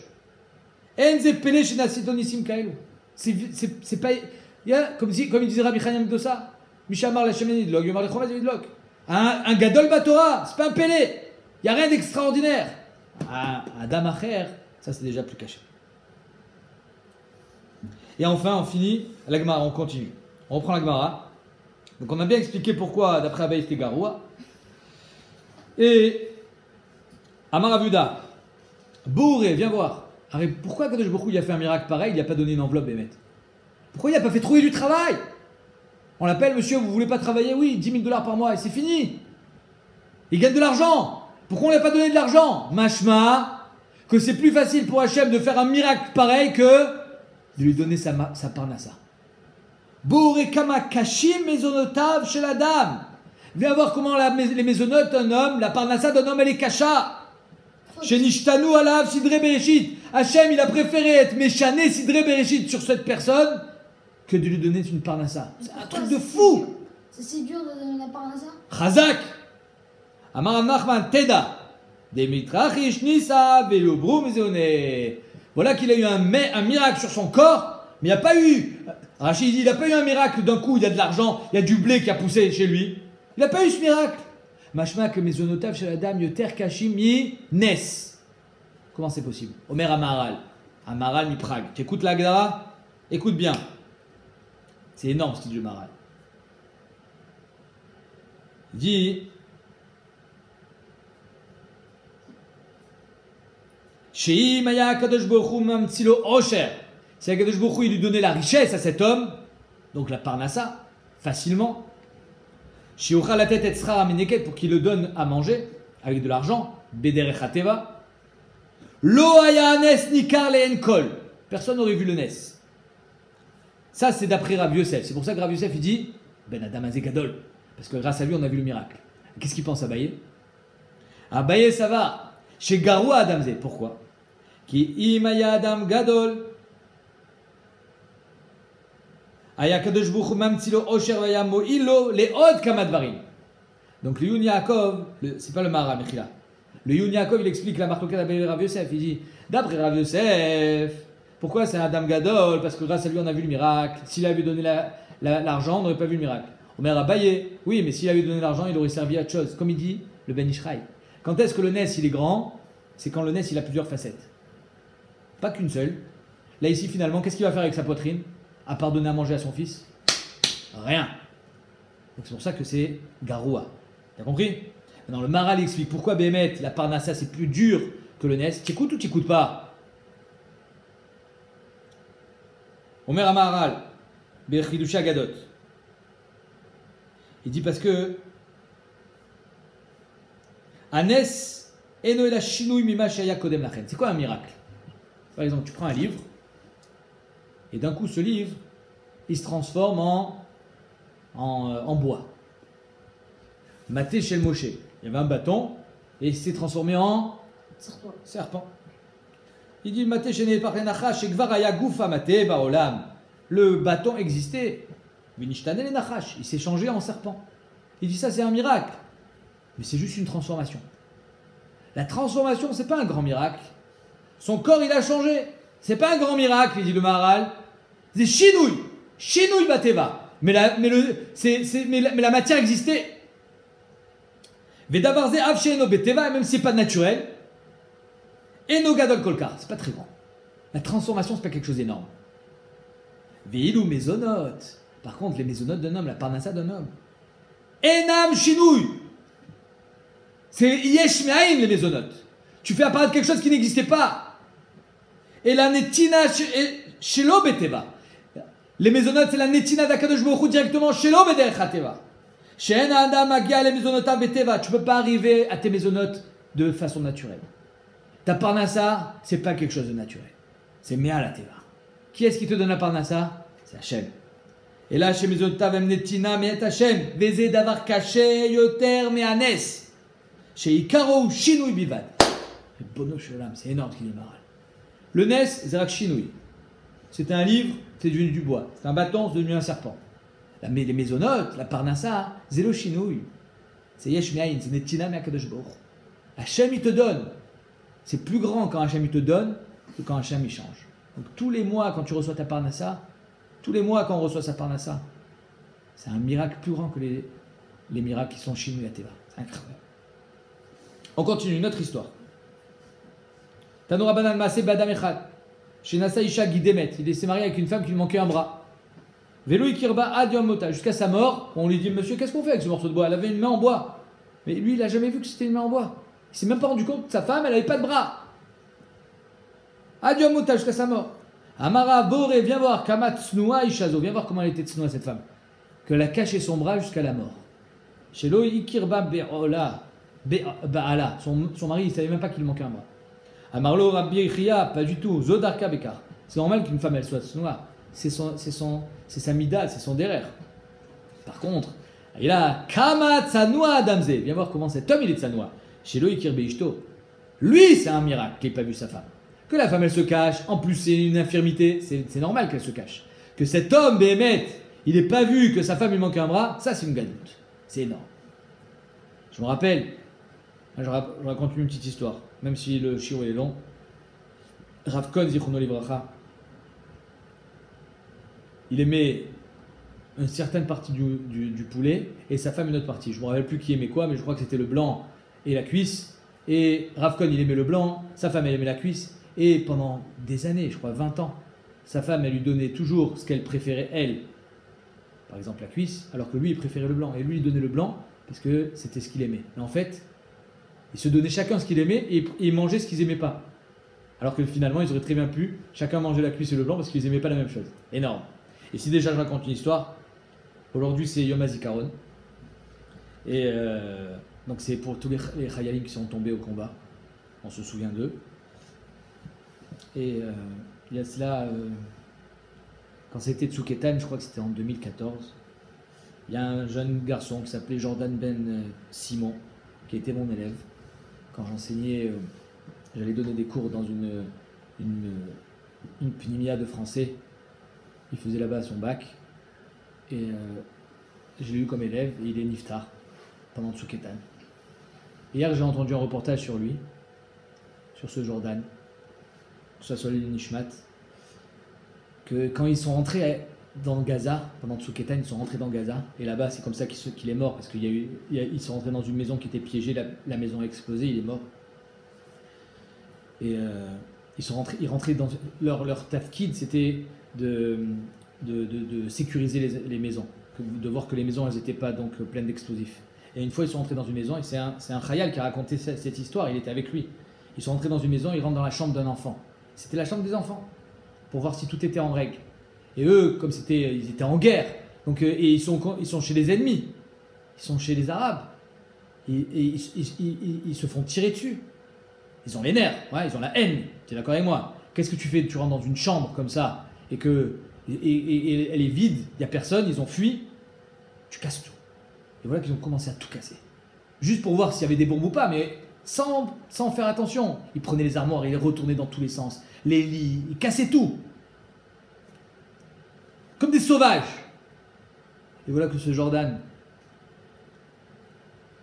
En Zepele Shenasitonissim Kaelu. C'est pas. Comme il disait Rabbi Chaim Dosa, Mishamar la Shemen Idlog, Yomar le Chomet Idlog. Un Gadol Batora, c'est pas un Pélé. Il n'y a rien d'extraordinaire. Adam Acher, ça c'est déjà plus caché. Et enfin, on finit la Gemara, on continue. On reprend la Gemara. Donc on a bien expliqué pourquoi, d'après Abaye, c'était Garoua. Et Amar Avuda, Bourré, viens voir. Alors, pourquoi Kadosh Baruch Hu il a fait un miracle pareil, il n'a pas donné une enveloppe, Bémet? Pourquoi il n'a pas fait trouver du travail? On l'appelle, monsieur, vous voulez pas travailler? Oui, 10 000 $ par mois, et c'est fini. Il gagne de l'argent. Pourquoi on ne lui a pas donné de l'argent? Mashma, que c'est plus facile pour Hachem de faire un miracle pareil que de lui donner sa parnassa. Bourré kama kashim mesonotav chez la dame. Viens voir comment les mésonotes d'un homme, la parnassa d'un homme, elle est kasha. Chez Nishtanu alav sidre bereshit. Hachem, il a préféré être méchané sidre bereshit sur cette personne que de lui donner une parnassa. C'est un truc de fou. C'est si dur de donner la parnassa? Chazak. Amar Nachman Teda. Demitrachish Nisa Velobru Mezoné. Voilà qu'il a eu un miracle sur son corps, mais il n'y a pas eu. Rachid dit, il n'a pas eu un miracle d'un coup, il y a de l'argent, il y a du blé qui a poussé chez lui. Il n'a pas eu ce miracle. Mashma que Mezonotav chez la dame, Yoter Kashim Yi Nes. Comment c'est possible? Omer Amaral. Amaral mi Prague. Tu écoutes la Gdara? Écoute bien. C'est énorme ce qu'il dit de Maral. Il dit Shei Maya Kadosh Baruch Hu Mamtsilo Osher. Si Akadosh Baruch Hu il lui donnait la richesse à cet homme, donc la parnassa, facilement, Shei Ochal la tête et Tzrar Ameneket pour qu'il le donne à manger avec de l'argent, Bederech HaTeva, Lo Haya Nes Nikar Lehen Kol. Personne n'aurait vu le Nes. Ça, c'est d'après Rav Yosef. C'est pour ça que Rav Yosef il dit Ben Adam Azé Gadol. Parce que grâce à lui, on a vu le miracle. Qu'est-ce qu'il pense Abaye? Abaye, ça va. Chez Garoua Adam Zé. Pourquoi? Ki Imaya Adam Gadol. Aya Kadosh Baruch Hu Mamtsilo Osher Vaya Mo'ilo Le'od Kamadvarim. Donc le Yun Yaakov, c'est pas le Mara Mechila. Le Yun Yaakov, il explique la marque d'Abaye Rav Yosef. Il dit d'après Rav Yosef, Pourquoi c'est un Adam Gadol? Parce que grâce à lui, on a vu le miracle. S'il avait donné l'argent, on n'aurait pas vu le miracle. Omer Abaye, oui, mais s'il avait donné l'argent, il aurait servi à autre chose. Comme il dit le Ben Ishraï. Quand est-ce que le Nes, il est grand? C'est quand le Nes, il a plusieurs facettes. Pas qu'une seule. Là, ici, finalement, qu'est-ce qu'il va faire avec sa poitrine? À part donner à manger à son fils? Rien. Donc c'est pour ça que c'est Garoua. T'as compris? Maintenant, le Maral explique pourquoi Béhémet, la Parnassa, c'est plus dur que le Nes. T'écoutes ou t'écoutes pas? Omer Amaral, Bechidusha Gadot. Il dit parce que Anes Eno Ela Shinui Mima Shaya Kodem Lachen. C'est quoi un miracle? Par exemple, tu prends un livre et d'un coup, ce livre, il se transforme en bois. Maté chez le Moshe. Il y avait un bâton et il s'est transformé en serpent. Il dit Maté chez Neparnachash et Gvaraya Goufa Maté Baolam. Le bâton existait. Vinishtanel et Nachash. Il s'est changé en serpent. Il dit ça, c'est un miracle. Mais c'est juste une transformation. La transformation, c'est pas un grand miracle. Son corps, il a changé. C'est pas un grand miracle, il dit le Maharal. C'est Shinouï. Shinouï Bateva. Mais la matière existait. Vedavarze Avsheno Beteva, même si c'est pas naturel. Eno Gadol Kolkar. C'est pas très grand. La transformation, c'est pas quelque chose d'énorme. Veilou Mezonot. Par contre, les mésonotes d'un homme, la parnassa d'un homme. Enam Shinouï. C'est Yesh Me'aim, les mésonotes. Tu fais apparaître quelque chose qui n'existait pas. Et la netina shelo beteva. Les mésonotes, c'est la netina d'Akadosh Baruch Hu directement shelo bederech hateva. She'en adam magia les mésonotav beteva. Tu peux pas arriver à tes mésonotes de façon naturelle. Ta parnassa, c'est pas quelque chose de naturel. C'est Me'al hateva. Qui est-ce qui te donne la parnassa? C'est Hachem. Et là, chez mésonotav em netina me'et Hachem. Veze davar kaché yoter me'anes. Chez Ikaro Shinui Bivad. C'est énorme ce qu'il dit Maral. Le Nes, Zerak Shinui. C'était un livre, c'est devenu du bois. C'est un bâton, c'est devenu un serpent. Mais les mésonotes, la Parnassa, Zelo Shinui. C'est Yesh Me'ayin, c'est Netina Me'akadosh Baruch. Hachem, il te donne. C'est plus grand quand Hachem, il te donne que quand Hachem, il change. Donc tous les mois, quand tu reçois ta Parnassa, tous les mois, quand on reçoit sa Parnassa, c'est un miracle plus grand que les miracles qui sont Shinui à Teva. C'est incroyable. On continue, une autre histoire. Tanoura Banan Maaseh Badam Echad. Chez Nasa Isha Gidemet. Il s'est marié avec une femme qui lui manquait un bras. Velo Ikirba Adiom Mota. Jusqu'à sa mort, on lui dit Monsieur, qu'est-ce qu'on fait avec ce morceau de bois? Elle avait une main en bois. Mais lui, il n'a jamais vu que c'était une main en bois. Il s'est même pas rendu compte que sa femme, elle n'avait pas de bras. Adiom Mota jusqu'à sa mort. Amara Boré, viens voir. Kamat Tsnoua Ishazo. Viens voir comment elle était Tsnoua, cette femme. Qu'elle a caché son bras jusqu'à la mort. Chez Lo Ikirba Be'ola. Baala, son mari, il ne savait même pas qu'il manquait un bras. Amarlo Rabbi Chia, pas du tout. Zodarka Bekar. C'est normal qu'une femme elle soit tsnoua. C'est sa mida, c'est son derer. Par contre, il a Kama Tsanoua Adamze. Viens voir comment cet homme il est tsanoua. Chez Loïkir Beishto. Lui, c'est un miracle qu'il n'ait pas vu sa femme. Que la femme elle se cache. En plus, c'est une infirmité. C'est normal qu'elle se cache. Que cet homme, Béhémet, il n'ait pas vu que sa femme lui manquait un bras. Ça, c'est une gadoute. C'est énorme. Je me rappelle. Je raconte une petite histoire, même si le shiur est long. Rav Kohn Zichrono Livracha, il aimait une certaine partie du poulet et sa femme une autre partie. Je ne me rappelle plus qui aimait quoi, mais je crois que c'était le blanc et la cuisse. Et Rav Kohn, il aimait le blanc, sa femme, elle aimait la cuisse. Et pendant des années, je crois 20 ans, sa femme, elle lui donnait toujours ce qu'elle préférait, elle. Par exemple, la cuisse, alors que lui, il préférait le blanc. Et lui, il donnait le blanc parce que c'était ce qu'il aimait. Mais en fait, ils se donnaient chacun ce qu'il aimait et ils mangeaient ce qu'ils n'aimaient pas. Alors que finalement, ils auraient très bien pu chacun manger la cuisse et le blanc parce qu'ils n'aimaient pas la même chose. Énorme. Et si déjà je raconte une histoire, aujourd'hui c'est Yom HaZikaron. Et donc c'est pour tous les Chayalim qui sont tombés au combat. On se souvient d'eux. Et il y a cela, quand c'était Tsuketan, je crois que c'était en 2014, il y a un jeune garçon qui s'appelait Jordan Ben Simon, qui était mon élève. Quand j'enseignais, j'allais donner des cours dans une pnimia de français. Il faisait là-bas son bac. Et je l'ai eu comme élève et il est niftar pendant Tsuketan. Hier, j'ai entendu un reportage sur lui, sur ce Jordan, que ce soit l'île Nishmat. que quand ils sont rentrés dans Gaza, pendant Tsouketan, ils sont rentrés dans Gaza, et là-bas c'est comme ça qu'il est mort, parce qu'ils sont rentrés dans une maison qui était piégée, la maison a explosé, il est mort. Et ils rentraient dans leur tafkid, c'était de sécuriser les maisons, de voir que les maisons elles n'étaient pas donc pleines d'explosifs. Et une fois ils sont rentrés dans une maison, et c'est un khayal qui a raconté cette histoire, il était avec lui. Ils sont rentrés dans une maison, ils rentrent dans la chambre d'un enfant. C'était la chambre des enfants, pour voir si tout était en règle. Et eux, comme ils étaient en guerre, donc, et ils sont chez les ennemis, ils sont chez les Arabes, et ils se font tirer dessus. Ils ont les nerfs, ouais, ils ont la haine, tu es d'accord avec moi? Qu'est-ce que tu fais? Tu rentres dans une chambre comme ça, et elle est vide, il n'y a personne, ils ont fui, tu casses tout. Et voilà qu'ils ont commencé à tout casser. Juste pour voir s'il y avait des bombes ou pas, mais sans faire attention. Ils prenaient les armoires et les retournaient dans tous les sens. Les lits, ils cassaient tout. Comme des sauvages. Et voilà que ce Jordan,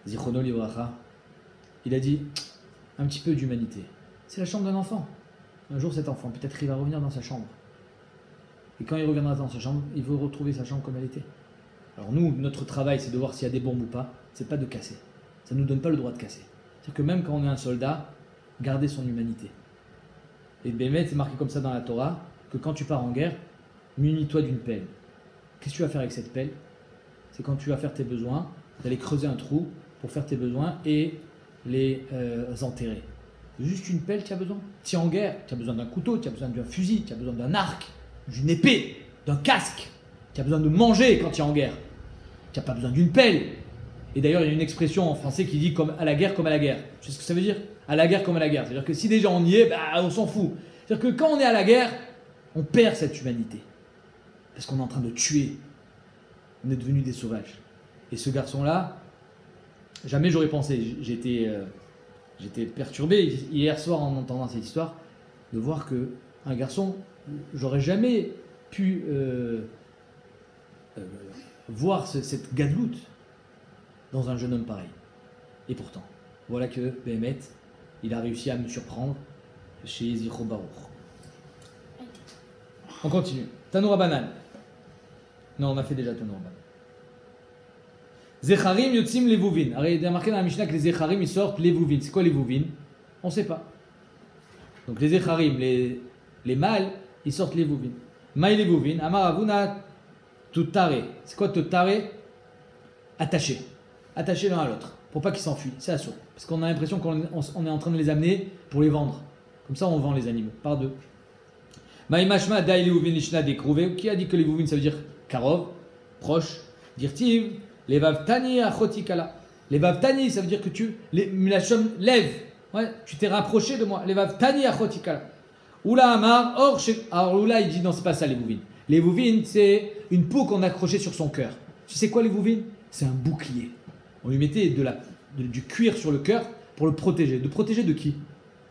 Zichrono Livracha, il a dit un petit peu d'humanité. C'est la chambre d'un enfant. Un jour, cet enfant, peut-être il va revenir dans sa chambre. Et quand il reviendra dans sa chambre, il veut retrouver sa chambre comme elle était. Alors nous, notre travail, c'est de voir s'il y a des bombes ou pas. C'est pas de casser. Ça ne nous donne pas le droit de casser. C'est-à-dire que même quand on est un soldat, garder son humanité. Et Bémet, c'est marqué comme ça dans la Torah, que quand tu pars en guerre, munis-toi d'une pelle. Qu'est-ce que tu vas faire avec cette pelle? C'est quand tu vas faire tes besoins, d'aller creuser un trou pour faire tes besoins et les enterrer. Juste une pelle, tu as besoin. Tu es en guerre, tu as besoin d'un couteau, tu as besoin d'un fusil, tu as besoin d'un arc, d'une épée, d'un casque. Tu as besoin de manger quand tu es en guerre. Tu n'as pas besoin d'une pelle. Et d'ailleurs, il y a une expression en français qui dit comme à la guerre, comme à la guerre. Tu sais ce que ça veut dire? À la guerre, comme à la guerre. C'est-à-dire que si déjà on y est, on s'en fout. C'est-à-dire que quand on est à la guerre, on perd cette humanité. Parce qu'on est en train de tuer. On est devenus des sauvages. Et ce garçon-là, jamais j'aurais pensé. J'étais perturbé hier soir en entendant cette histoire, de voir qu'un garçon, j'aurais jamais pu voir cette gadloute dans un jeune homme pareil. Et pourtant, voilà que Béhémet, il a réussi à me surprendre chez Zichro Baruch. On continue. Tanoura Banan. Non, on a fait déjà Tanoura Banan. Zecharim yotzim levuvin. Alors, il y a marqué dans la Mishnah que les Zecharim ils sortent levuvin. C'est quoi levuvin? On ne sait pas. Donc les Zecharim, les mâles, ils sortent levuvin. Maï levuvin. Amar avuna tutare. C'est quoi tutare? Attaché. Attaché l'un à l'autre. Pour pas qu'ils s'enfuient. C'est assaut. Parce qu'on a l'impression qu'on est en train de les amener pour les vendre. Comme ça, on vend les animaux. Par deux. Maï mashma daï levuvin lishna dekrouvé. Qui a dit que levuvin ça veut dire karov, proche, dirtiv. Les vavtani achotikala. Les vavtani, ça veut dire que la chum lève. Ouais, tu t'es rapproché de moi. Les vavtani achotikala. Oula amar, or, alors Oula il dit non, c'est pas ça les vouvines. Les vouvines, c'est une peau qu'on accrochait sur son cœur. Tu sais quoi les vouvines? C'est un bouclier. On lui mettait du cuir sur le cœur pour le protéger. De protéger de qui?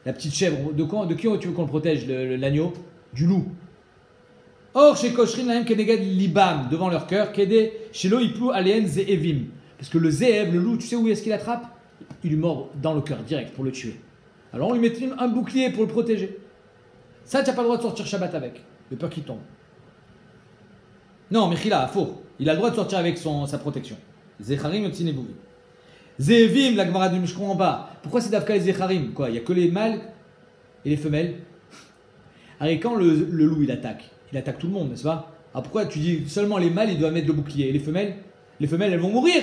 La petite chèvre. De qui tu veux qu'on le protège? L'agneau? Du loup. Or, chez Koshrin, la même keneged libam, devant leur cœur, kede, chez lo iplou aléen zeevim. Parce que le zéev, le loup, tu sais où est-ce qu'il attrape? Il lui mord dans le cœur, direct, pour le tuer. Alors on lui met un bouclier pour le protéger. Ça, tu n'as pas le droit de sortir Shabbat avec, de peur qu'il tombe. Non, Mechila, faux. Il a le droit de sortir avec sa protection. Zecharim yotzin levuvin. Zeevim, la Gemara du Mishkon en bas. Pourquoi c'est d'Afka les Zecharim? Quoi? Il n'y a que les mâles et les femelles? Alors quand le loup il attaque tout le monde, n'est-ce pas? Alors pourquoi tu dis seulement les mâles ils doivent mettre le bouclier et les femelles elles vont mourir?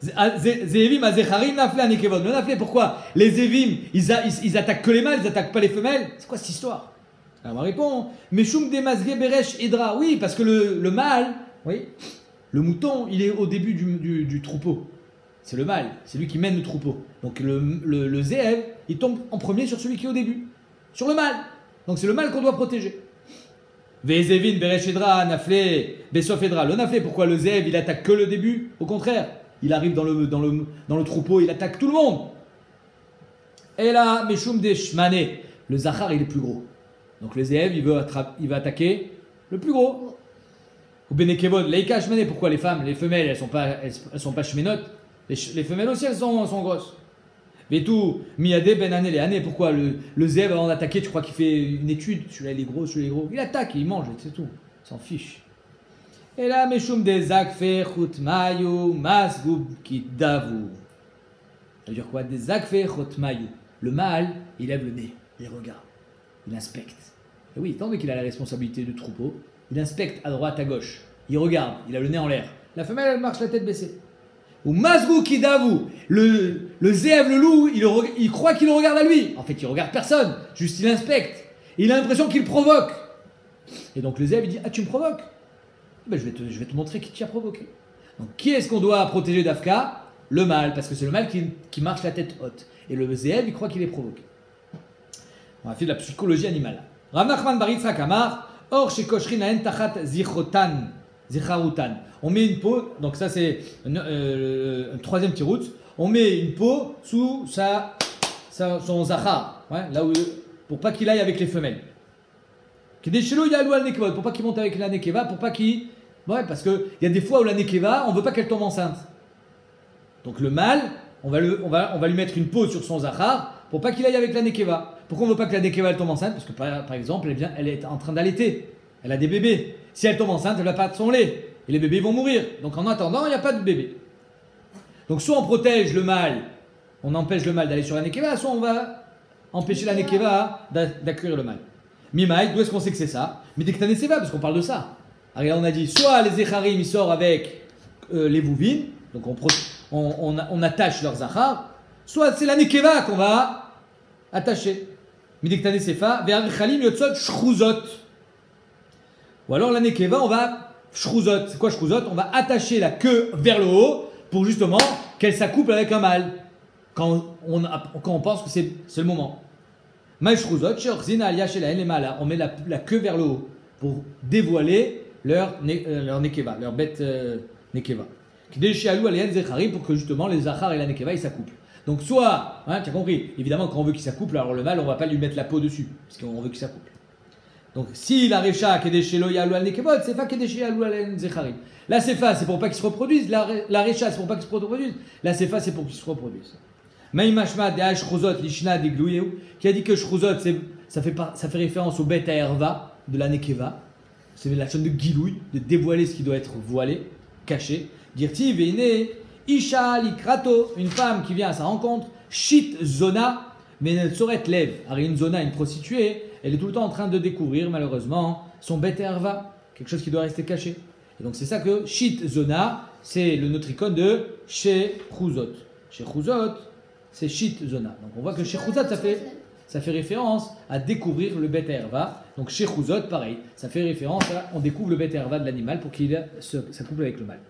Zévim a Zecharim nafle anikevod. Le nafle, pourquoi? Les Zévim ils attaquent que les mâles, ils attaquent pas les femelles? C'est quoi cette histoire? Alors on répond Meshum demazge beresh edra. Oui, parce que le mâle, oui, le mouton il est au début du troupeau. C'est le mâle, c'est lui qui mène le troupeau. Donc le Zéev il tombe en premier sur celui qui est au début, sur le mâle. Donc c'est le mâle qu'on doit protéger. Vezevin, Bereshedra, Naflé, Besofedra. Le Naflé, pourquoi le Zév, il attaque que le début? Au contraire, il arrive dans le troupeau, il attaque tout le monde. Et là, Meshum de Shmane, le Zachar, il est plus gros. Donc le Zév, il va attaquer le plus gros. Ou Benekevod, Leika Shmane, pourquoi les femmes, les femelles, elles sont pas shmenotes. Les femelles aussi, elles sont grosses. Vetou, miadé ben année les années. Pourquoi le zèbre avant d'attaquer, tu crois qu'il fait une étude? Celui-là il est gros, celui-là il est gros. Il attaque, il mange, c'est tout. Il s'en fiche. Et là, meshum des akfe chutmayu masgoub kidavu. Ça veut dire quoi? Des akfe chutmayu. Le mâle, il lève le nez, il regarde, il inspecte. Et oui, tant qu'il a la responsabilité du troupeau, il inspecte à droite, à gauche. Il regarde, il a le nez en l'air. La femelle, elle marche la tête baissée. Ou masgoub kidavu. Le zèbre, le loup, il croit qu'il le regarde à lui. En fait, il regarde personne, juste il inspecte. Il a l'impression qu'il provoque. Et donc le zèbre, il dit, ah, tu me provoques? Ben, je vais te montrer qui t'y a provoqué. Donc, qui est-ce qu'on doit protéger d'Afka? Le mâle, parce que c'est le mâle qui marche la tête haute. Et le zèbre, il croit qu'il est provoqué. On a fait de la psychologie animale. Rav Nachman bar Yitzhak Amar, or chez Koshrin aen tachat zicharutan. On met une peau, donc ça c'est un troisième petit route. On met une peau sous son zachar, ouais, là où, pour pas qu'il aille avec les femelles. Pour pas qu'il monte avec la nekeva, pour pas qu'il. Ouais, parce qu'il y a des fois où la nekeva, on veut pas qu'elle tombe enceinte. Donc le mâle, on va lui mettre une peau sur son zachar pour pas qu'il aille avec la nekeva. Pourquoi on veut pas que la nekeva elle tombe enceinte? Parce que par exemple, elle est en train d'allaiter. Elle a des bébés. Si elle tombe enceinte, elle va pas de son lait. Et les bébés vont mourir. Donc en attendant, il n'y a pas de bébé. Donc soit on protège le mâle, on empêche le mâle d'aller sur la nekeva, soit on va empêcher la nekeva d'accueillir le mâle. Mimaï, d'où est-ce qu'on sait que c'est ça? Mais dès que t'as des seva, parce qu'on parle de ça. Alors on a dit, soit les Zecharim, ils sortent avec les Vouvines, donc on attache leurs Zachar, soit c'est la Nekeva qu'on va attacher. Mais dès que t'as des Sefa, Ve'arichalim yotzot shchuzot. Ou alors la Nekeva, on va shchuzot. C'est quoi shchuzot? On va attacher la queue vers le haut pour justement qu'elle s'accouple avec un mâle. Quand on pense que c'est le moment. On met la queue vers le haut pour dévoiler leur nekeva, leur bête nekeva. Pour que justement les zachar et la nekeva ils s'accouplent. Donc soit, hein, tu as compris, évidemment quand on veut qu'il s'accouple, alors le mâle on va pas lui mettre la peau dessus, parce qu'on veut qu'il s'accouple. Donc si la recha kedeshelo yalu al nekevot, c'est pas kedeshelo al zecharim. La sefa c'est pour pas qu'il se reproduise, la recha c'est pour pas qu'il se reproduise, la sefa c'est pour qu'il se reproduise. Maïmashma de Shchuzot Lishna de Glouyeu, qui a dit que Shchuzot, ça fait référence au Bet Erva de la Nekeva. C'est la chaîne de Gilouy, de dévoiler ce qui doit être voilé, caché. Dirti, Vene, Isha Likrato, une femme qui vient à sa rencontre, Shit Zona, mais elle saurait lève. Alors une Zona, une prostituée, elle est tout le temps en train de découvrir, malheureusement, son Bet Erva, quelque chose qui doit rester caché. Et donc c'est ça que Shit Zona, c'est le notricon de Shechuzot. Shechuzot, c'est Shit Zona. Donc on voit que Shechuzot, ça fait référence à découvrir le Bet Erva. Donc Shechuzot, pareil, ça fait référence à on découvre le Bet Erva de l'animal pour qu'il s'accouple avec le mâle.